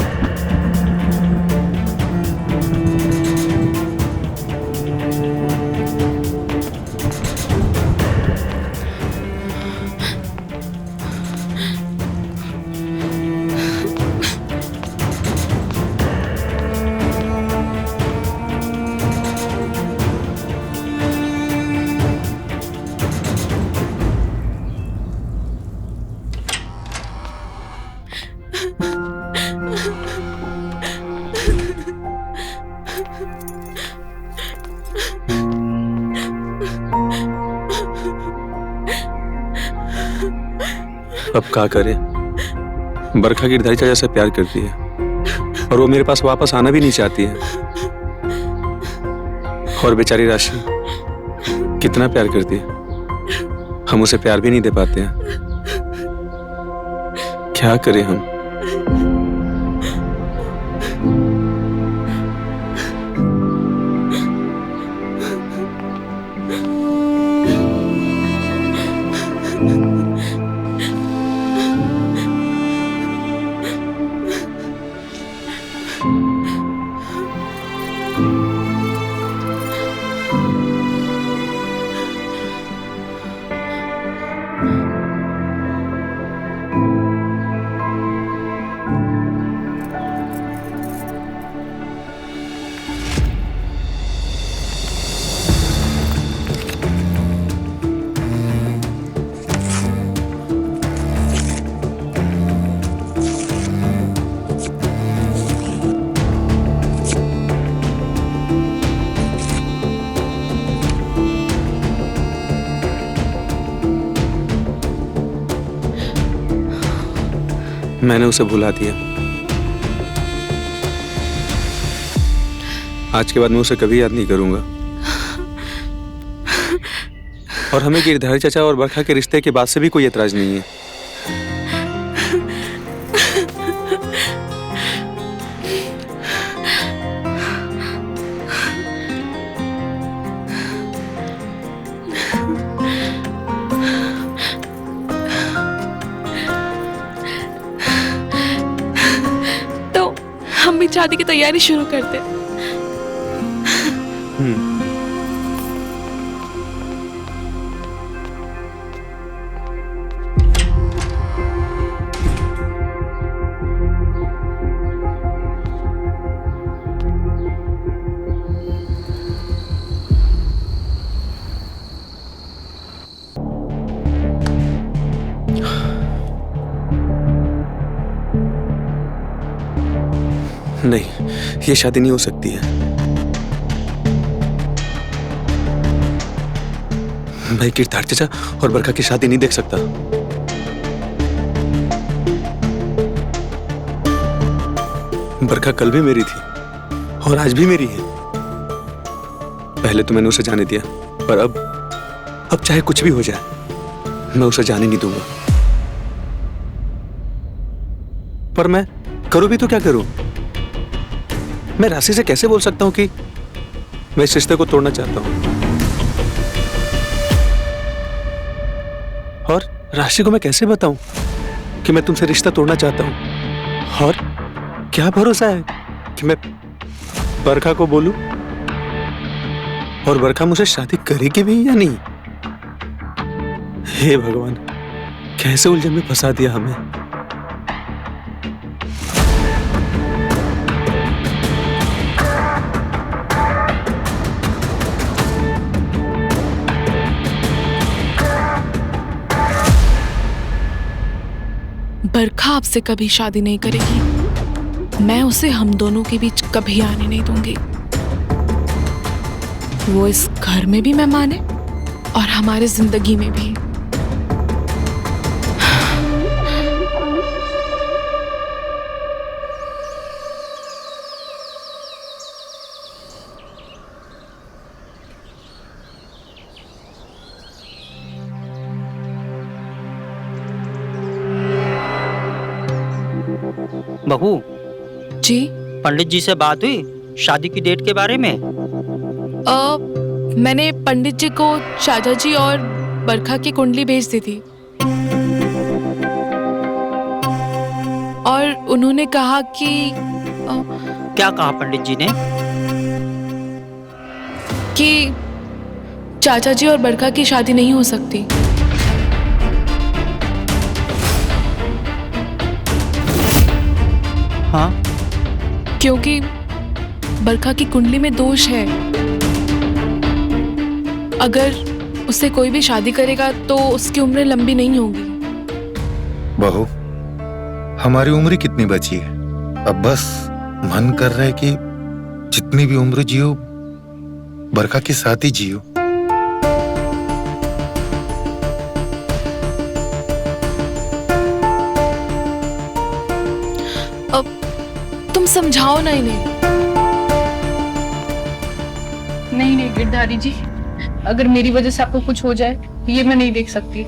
अब क्या करें? बरखा गिरधारी चाचा से प्यार करती है और वो मेरे पास वापस आना भी नहीं चाहती है। और बेचारी राशि कितना प्यार करती है, हम उसे प्यार भी नहीं दे पाते हैं। क्या करें हम? मैंने उसे भुला दिया। आज के बाद मैं उसे कभी याद नहीं करूंगा। और हमें गिरधारी चाचा और बरखा के रिश्ते के बाद से भी कोई एतराज नहीं है। शादी की तैयारी शुरू करते। नहीं, ये शादी नहीं हो सकती है। मैं कीर्तार चाचा और बरखा की शादी नहीं देख सकता। बरखा कल भी मेरी थी और आज भी मेरी है। पहले तो मैंने उसे जाने दिया, पर अब चाहे कुछ भी हो जाए, मैं उसे जाने नहीं दूंगा। पर मैं करूं भी तो क्या करूं? मैं राशि से कैसे बोल सकता हूं कि मैं इस रिश्ते को तोड़ना चाहता हूं? और राशि को मैं कैसे बताऊं कि मैं तुमसे रिश्ता तोड़ना चाहता हूं? और क्या भरोसा है कि मैं बरखा को बोलूं और बरखा मुझसे शादी करेगी भी या नहीं? हे भगवान, कैसे उलझन में फंसा दिया हमें। बरखा आपसे कभी शादी नहीं करेगी। मैं उसे हम दोनों के बीच कभी आने नहीं दूंगी। वो इस घर में भी मेहमान है और हमारे जिंदगी में भी। बहू, जी पंडित जी से बात हुई शादी की डेट के बारे में? मैंने पंडित जी को चाचा जी और बरखा की कुंडली भेज दी थी और उन्होंने कहा कि क्या कहा पंडित जी ने? कि चाचा जी और बरखा की शादी नहीं हो सकती। हाँ? क्योंकि बरखा की कुंडली में दोष है। अगर उससे कोई भी शादी करेगा तो उसकी उम्र लंबी नहीं होगी। बहू, हमारी उम्र कितनी बची है? अब बस मन कर रहा है कि जितनी भी उम्र जियो, बरखा के साथ ही जियो। अब तुम समझाओ ना इन्हें। नहीं गिरधारी जी, अगर मेरी वजह से आपको कुछ हो जाए, ये मैं नहीं देख सकती।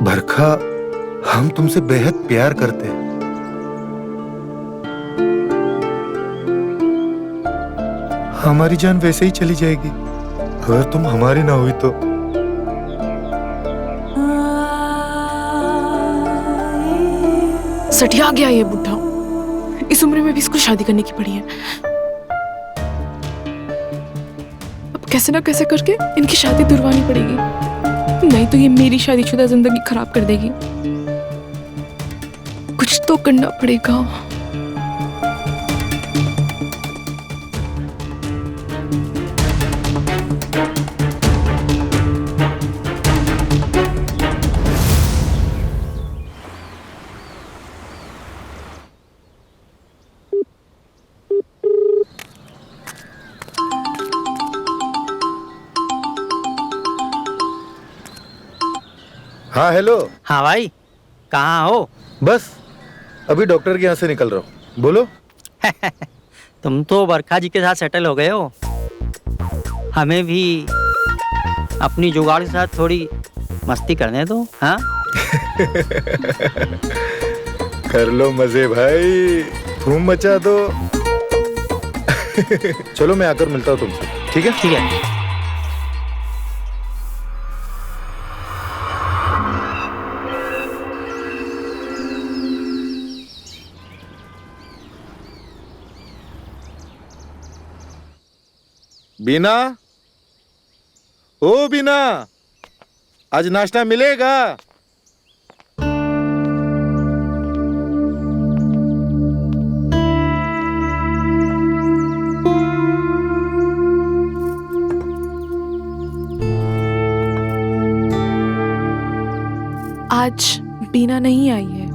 बरखा, हम तुमसे बेहद प्यार करते हैं। हमारी जान वैसे ही चली जाएगी अगर तुम हमारी ना हुई तो। सटिया गया ये बुढ़ा। इस उम्र में भी इसको शादी करने की पड़ी है। अब कैसे ना कैसे करके इनकी शादी दुरवानी पड़ेगी, नहीं तो ये मेरी शादीशुदा जिंदगी खराब कर देगी। कुछ तो करना पड़ेगा। हाँ, हेलो। हाँ भाई, कहाँ हो? बस अभी डॉक्टर के यहाँ से निकल रहा हूँ। बोलो। तुम तो बरखा जी के साथ सेटल हो गए हो। हमें भी अपनी जुगाड़ के साथ थोड़ी मस्ती करने दो। हाँ? कर लो मजे भाई, धूम मचा दो। चलो मैं आकर मिलता हूँ तुमसे, ठीक है? ठीक है। बीना, ओ बीना, आज नाश्ता मिलेगा? आज बीना नहीं आई है।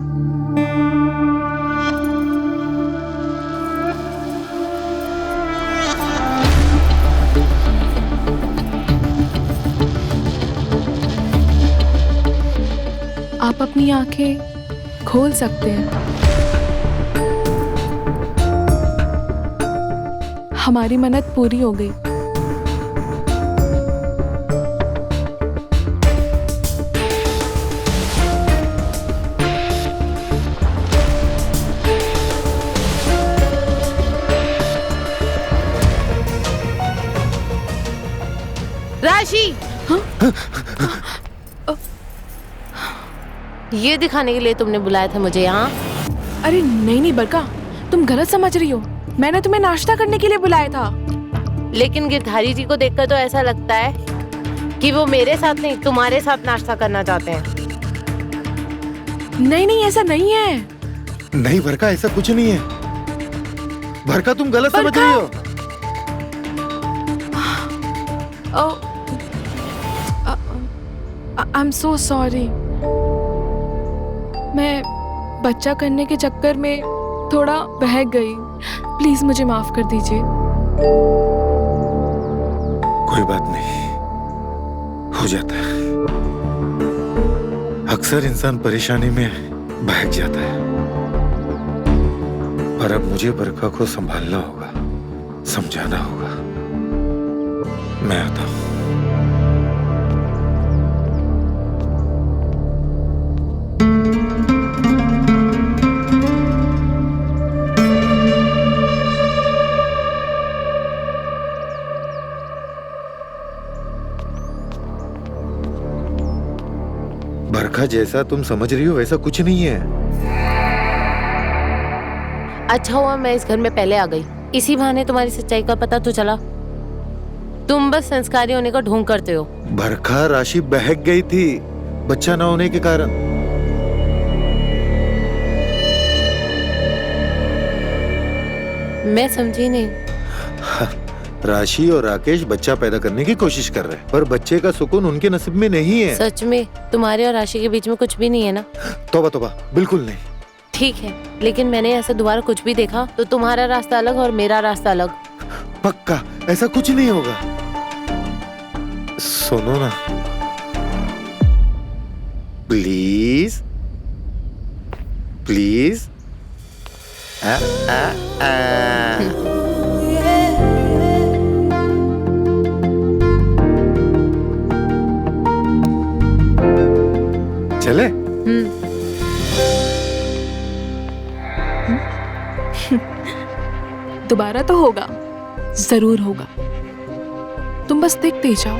आप अपनी आंखें खोल सकते हैं। हमारी मन्नत पूरी हो गई। राशि, ये दिखाने के लिए तुमने बुलाया था मुझे यहाँ? अरे नहीं नहीं बरका, तुम गलत समझ रही हो। मैंने तुम्हें नाश्ता करने के लिए बुलाया था। लेकिन गिरधारी जी को देखकर तो ऐसा लगता है कि वो मेरे साथ नहीं तुम्हारे साथ नाश्ता करना चाहते हैं। नहीं नहीं, ऐसा नहीं है। नहीं बरका, ऐसा कुछ नहीं है। बरका, तुम गलत समझ रही हो। I am so sorry. मैं बच्चा करने के चक्कर में थोड़ा बहक गई। प्लीज मुझे माफ कर दीजिए। कोई बात नहीं, हो जाता है। अक्सर इंसान परेशानी में बहक जाता है। पर अब मुझे बरका को संभालना होगा, समझाना होगा। मैं आता हूं। बरखा, जैसा तुम समझ रही हो वैसा कुछ नहीं है। अच्छा हुआ मैं इस घर में पहले आ गई। इसी बहाने तुम्हारी सच्चाई का पता तो चला। तुम बस संस्कारी होने का ढोंग करते हो। बरखा, राशि बहक गई थी बच्चा ना होने के कारण। मैं समझी नहीं। राशि और राकेश बच्चा पैदा करने की कोशिश कर रहे हैं, पर बच्चे का सुकून उनके नसीब में नहीं है। सच में तुम्हारे और राशि के बीच में कुछ भी नहीं है ना? तौबा तौबा, बिल्कुल नहीं। ठीक है, लेकिन मैंने ऐसा दोबारा कुछ भी देखा तो तुम्हारा रास्ता अलग और मेरा रास्ता अलग। पक्का ऐसा कुछ नहीं होगा। सुनो ना प्लीज प्लीज। चले? दोबारा तो होगा, जरूर होगा। तुम बस देखते ही जाओ।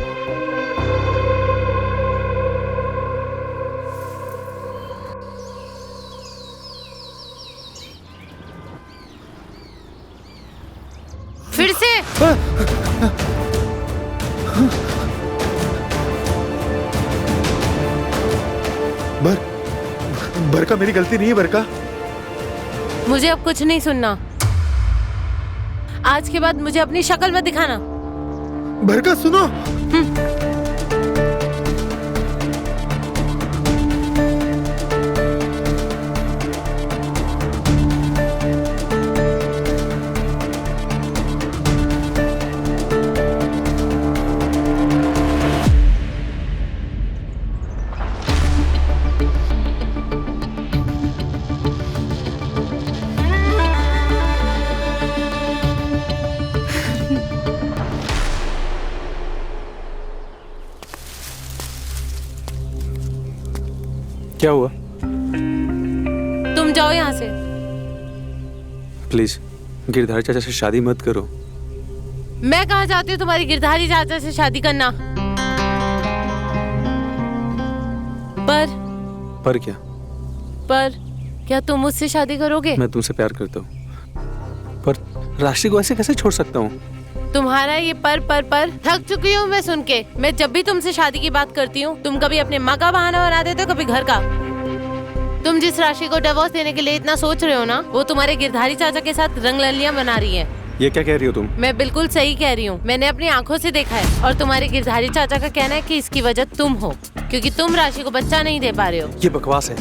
फिर से बरका, मेरी गलती नहीं है बरका। मुझे अब कुछ नहीं सुनना। आज के बाद मुझे अपनी शक्ल मत दिखाना। बरका सुनो। क्या हुआ? तुम जाओ यहाँ से। प्लीज गिरधारी चाचा से शादी मत करो। मैं कहाँ चाहती हूँ तुम्हारी गिरधारी चाचा से शादी करना। पर क्या? पर क्या तुम मुझसे शादी करोगे? मैं तुमसे प्यार करता हूँ, पर राशि को ऐसे कैसे छोड़ सकता हूँ? तुम्हारा ये पर थक चुकी हूँ मैं सुन के। मैं जब भी तुमसे शादी की बात करती हूँ तुम कभी अपने माँ का बहाना बना देते हो, कभी घर का। तुम जिस राशि को डिवोर्स देने के लिए इतना सोच रहे हो ना, वो तुम्हारे गिरधारी चाचा के साथ रंग ललियां बना रही है। ये क्या कह रही हो तुम? मैं बिल्कुल सही कह रही हूँ, मैंने अपनी आंखों से देखा है। और तुम्हारे गिरधारी चाचा का कहना है कि इसकी वजह तुम हो, क्योंकि तुम राशि को बच्चा नहीं दे पा रहे हो। ये बकवास है।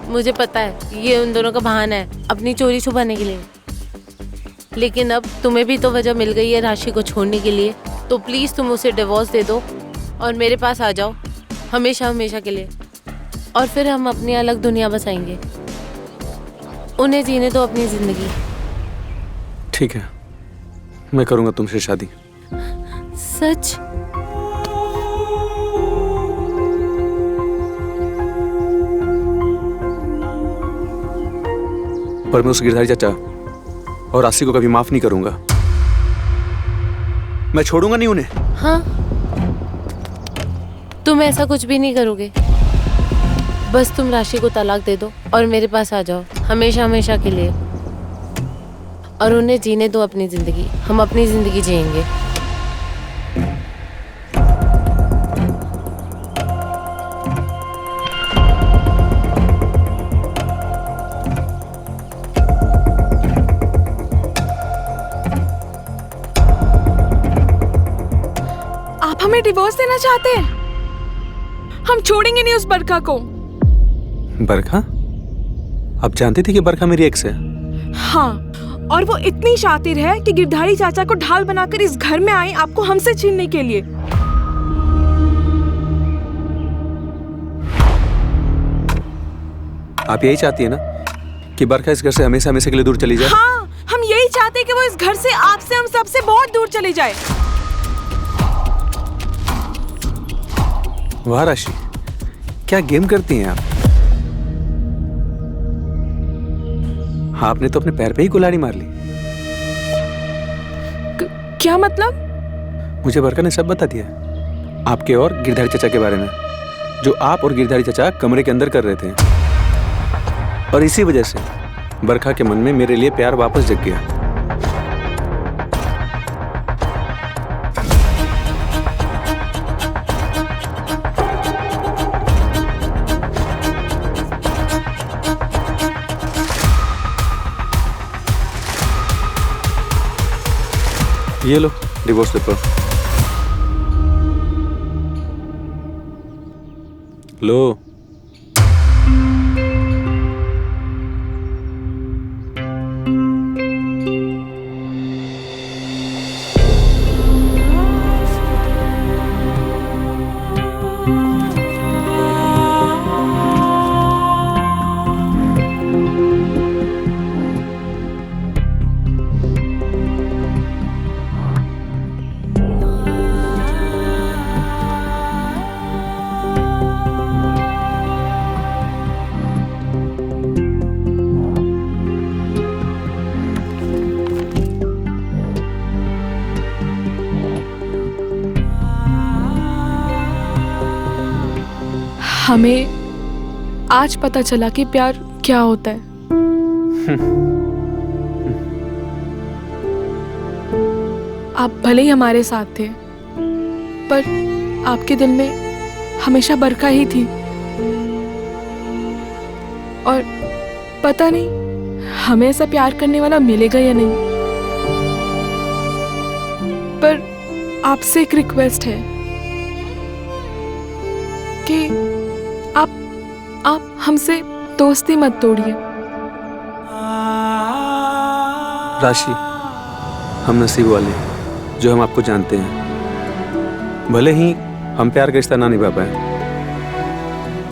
मुझे पता है ये उन दोनों का बहाना है अपनी चोरी छुपाने के लिए, लेकिन अब तुम्हें भी तो वजह मिल गई है राशि को छोड़ने के लिए। तो प्लीज तुम उसे डिवोर्स दे दो और मेरे पास आ जाओ हमेशा हमेशा के लिए, और फिर हम अपनी अलग दुनिया बसाएंगे। उन्हें जीने दो अपनी जिंदगी। ठीक है, मैं करूंगा तुमसे शादी। सच? पर मैं उस गिरधारी चाचा और राशि को कभी माफ नहीं करूंगा। मैं छोड़ूंगा नहीं उन्हें। हाँ, तुम ऐसा कुछ भी नहीं करोगे। बस तुम राशि को तलाक दे दो और मेरे पास आ जाओ हमेशा हमेशा के लिए, और उन्हें जीने दो अपनी जिंदगी। हम अपनी जिंदगी जिएंगे। आप हमें डिवोर्स देना चाहते हैं? हम छोड़ेंगे नहीं उस बरखा को। बरखा? आप जानती थी कि बरखा मेरी एक्स है? हाँ, और वो इतनी शातिर है कि गिरधारी चाचा को ढाल बनाकर इस घर में आई आपको हमसे छीनने के लिए। आप यही चाहती है ना कि बरखा इस घर से हमेशा हमेशा के लिए दूर चली जाए? हाँ, हम यही चाहते हैं कि वो इस घर से, आपसे, हम सबसे बहुत दूर चली जाए। वाह राशि, क्या गेम करती हैं आप? आपने तो अपने पैर पे ही कुल्हाड़ी मार ली। क्या मतलब? मुझे बरखा ने सब बता दिया आपके और गिरधारी चाचा के बारे में, जो आप और गिरधारी चाचा कमरे के अंदर कर रहे थे। और इसी वजह से बरखा के मन में मेरे लिए प्यार वापस जग गया। ये लो डिवोर्स पेपर लो। हमें आज पता चला कि प्यार क्या होता है। आप भले ही हमारे साथ थे, पर आपके दिल में हमेशा बरखा ही थी। और पता नहीं हमें ऐसा प्यार करने वाला मिलेगा या नहीं, पर आपसे एक रिक्वेस्ट है कि आप हमसे दोस्ती मत तोड़िए। राशि, हम नसीब वाले हैं जो हम आपको जानते हैं। भले ही हम प्यार का रिश्ता ना निभा पाए,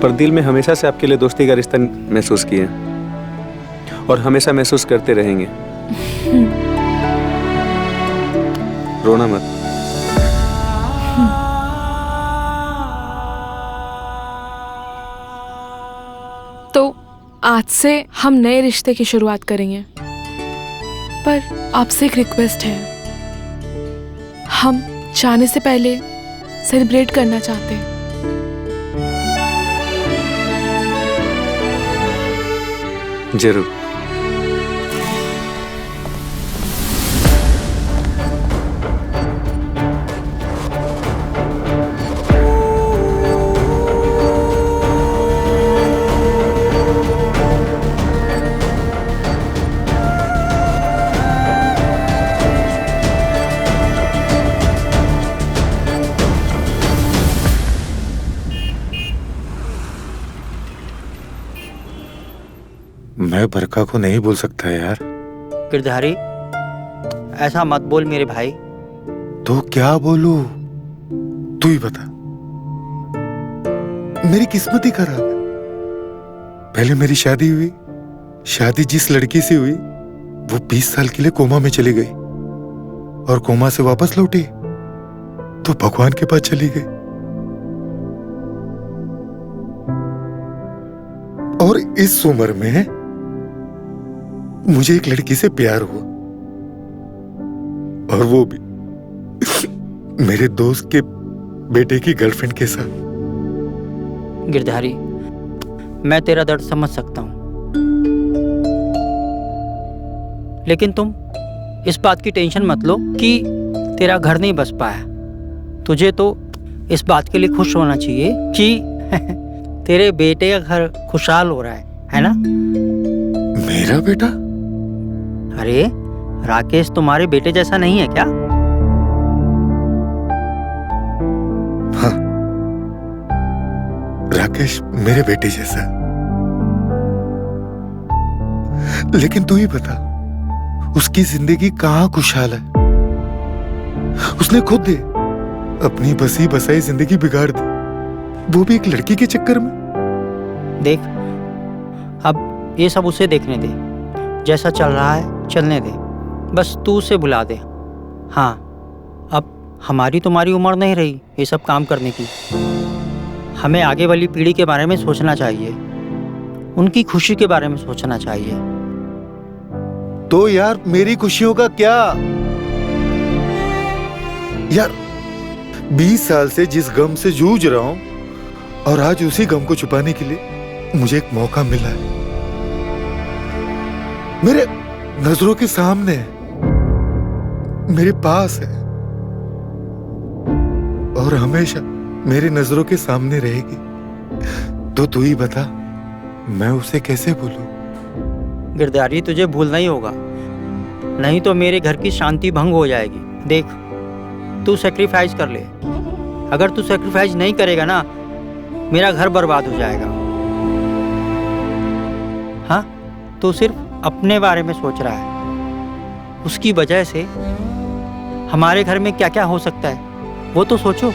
पर दिल में हमेशा से आपके लिए दोस्ती का रिश्ता महसूस किए और हमेशा महसूस करते रहेंगे। रोना मत। तो आज से हम नए रिश्ते की शुरुआत करेंगे, पर आपसे एक रिक्वेस्ट है। हम जाने से पहले सेलिब्रेट करना चाहते हैं। जरूर। मैं बरका को नहीं बोल सकता यार। गिरधारी, ऐसा मत बोल मेरे भाई। तो क्या बोलूं, तू ही बता। मेरी किस्मत ही खराब है। पहले मेरी शादी हुई, शादी जिस लड़की से हुई वो 20 साल के लिए कोमा में चली गई, और कोमा से वापस लौटी तो भगवान के पास चली गई। और इस उम्र में मुझे एक लड़की से प्यार हुआ, और वो भी मेरे दोस्त के बेटे की गर्लफ्रेंड के साथ। गिरधारी, मैं तेरा दर्द समझ सकता हूं, लेकिन तुम इस बात की टेंशन मत लो कि तेरा घर नहीं बस पाया। तुझे तो इस बात के लिए खुश होना चाहिए कि तेरे बेटे का घर खुशहाल हो रहा है ना? मेरा बेटा? अरे राकेश तुम्हारे बेटे जैसा नहीं है क्या? हाँ, राकेश मेरे बेटे जैसा। लेकिन तू ही बता, उसकी जिंदगी कहाँ खुशहाल है? उसने खुद अपनी बसी बसाई जिंदगी बिगाड़ दी, वो भी एक लड़की के चक्कर में। देख, अब ये सब उसे देखने दे, जैसा चल रहा है चलने दे, बस तू उसे भुला दे। हाँ, अब हमारी तुम्हारी उम्र नहीं रही ये सब काम करने की। हमें आगे वाली पीढ़ी के बारे में सोचना चाहिए, उनकी खुशी के बारे में सोचना चाहिए। तो यार मेरी खुशियों का क्या? यार 20 साल से जिस गम से जूझ रहा हूं, और आज उसी गम को छुपाने के लिए मुझे एक मौका मिला है। मेरे नजरों के सामने है, मेरे पास है, और हमेशा मेरी नजरों के सामने रहेगी। तो तू ही बता, मैं उसे कैसे भूलूं? गिरधारी, तुझे भूलना ही होगा, नहीं तो मेरे घर की शांति भंग हो जाएगी। देख, तू सेक्रीफाइस कर ले। अगर तू सेक्रीफाइस नहीं करेगा ना, मेरा घर बर्बाद हो जाएगा। हाँ, तू सिर्फ अपने बारे में सोच रहा है, उसकी वजह से हमारे घर में क्या क्या हो सकता है वो तो सोचो।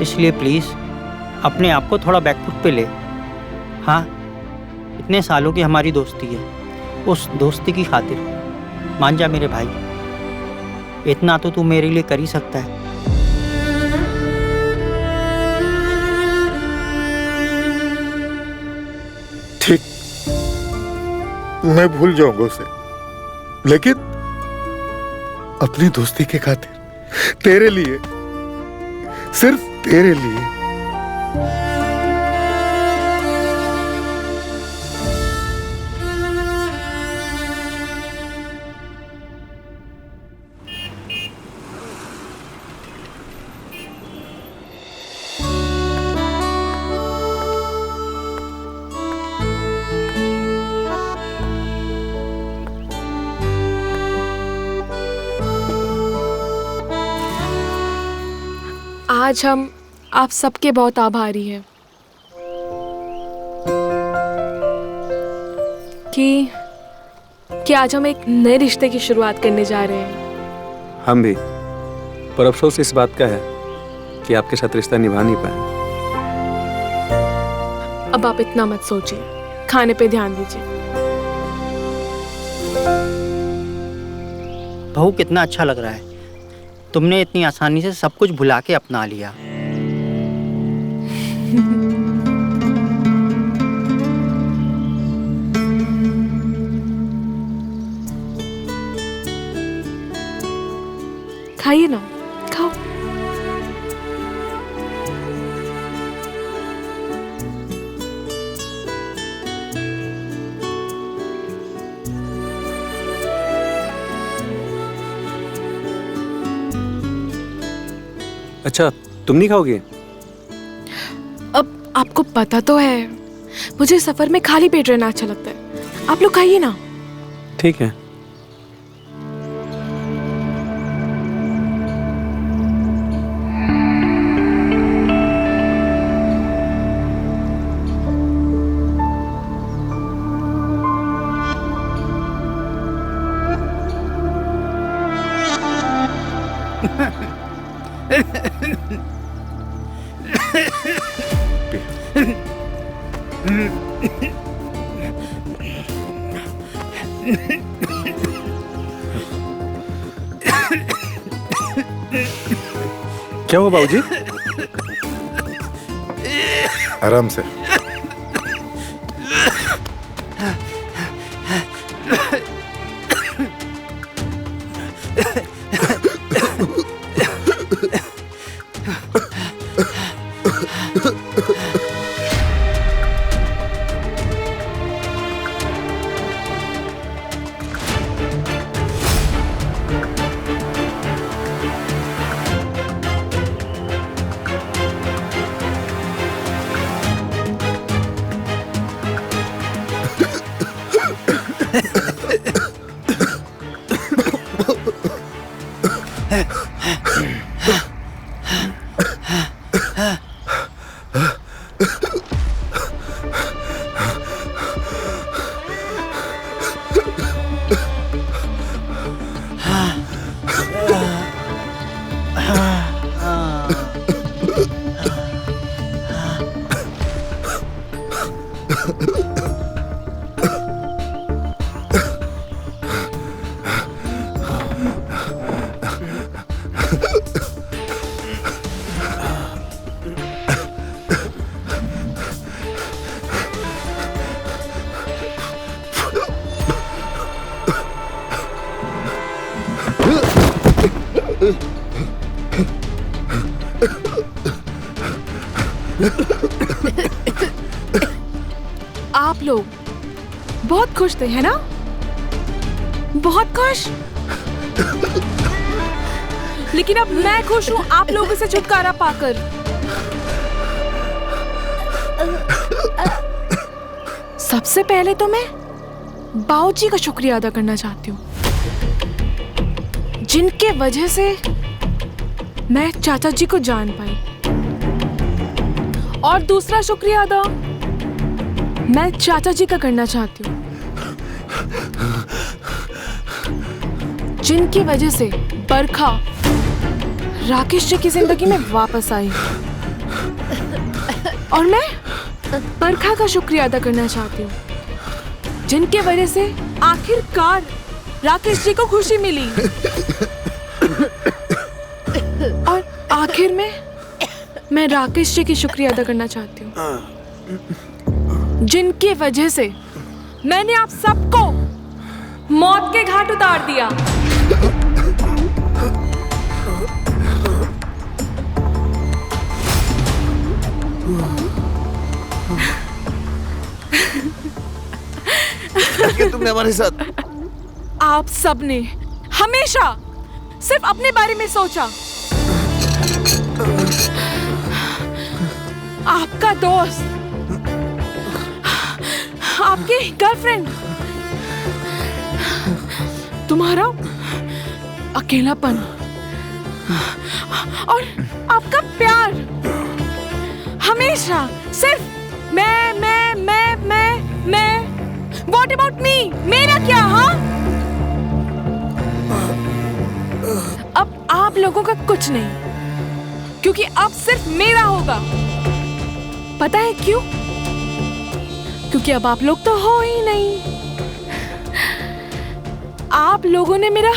इसलिए प्लीज अपने आप को थोड़ा बैकफुट पे ले। हाँ, इतने सालों की हमारी दोस्ती है, उस दोस्ती की खातिर मान जा मेरे भाई, इतना तो तू मेरे लिए कर ही सकता है। ठीक, मैं भूल जाऊंगा उसे, लेकिन अपनी दोस्ती के खातिर, तेरे लिए, सिर्फ तेरे लिए। आज हम आप सबके बहुत आभारी हैं कि आज हम एक नए रिश्ते की शुरुआत करने जा रहे हैं। हम भी, पर अफसोस इस बात का है कि आपके साथ रिश्ता निभा नहीं पाए। अब आप इतना मत सोचिए, खाने पे ध्यान दीजिए। बहू, कितना अच्छा लग रहा है, तुमने इतनी आसानी से सब कुछ भुला के अपना लिया। खाइए ना, खाओ। अच्छा, तुम नहीं खाओगे? अब आपको पता तो है, मुझे सफर में खाली पेट रहना अच्छा लगता है। आप लोग खाइए ना। ठीक है। क्या हुआ बाबूजी? आराम से। आप लोग बहुत खुश थे, है ना? बहुत खुश। लेकिन अब मैं खुश हूँ आप लोगों से छुटकारा पाकर। सबसे पहले तो मैं बाऊजी का शुक्रिया अदा करना चाहती हूँ, जिनके वजह से मैं चाचा जी को जान पाई। और दूसरा शुक्रिया अदा मैं चाचा जी का करना चाहती हूँ, जिनकी वजह से बरखा राकेश जी की जिंदगी में वापस आई। और मैं बरखा का शुक्रिया अदा करना चाहती हूँ, जिनके वजह से आखिरकार राकेश जी को खुशी मिली। और आखिर में मैं राकेश जी की शुक्रिया अदा करना चाहती हूँ, जिनकी वजह से मैंने आप सबको मौत के घाट उतार दिया। क्या तुमने हमारे साथ? आप सबने हमेशा सिर्फ अपने बारे में सोचा। आपका दोस्त, आपकी गर्लफ्रेंड, तुम्हारा अकेलापन और आपका प्यार हमेशा सिर्फ मैं। What about me? मेरा क्या? हाँ, अब आप लोगों का कुछ नहीं, क्योंकि अब सिर्फ मेरा होगा। पता है क्यों? क्योंकि अब आप लोग तो हो ही नहीं। आप लोगों ने मेरा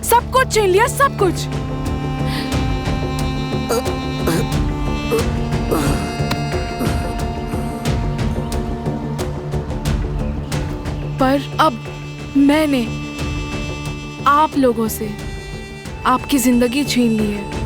सब कुछ छीन लिया, सब कुछ। पर अब मैंने आप लोगों से आपकी जिंदगी छीन ली है।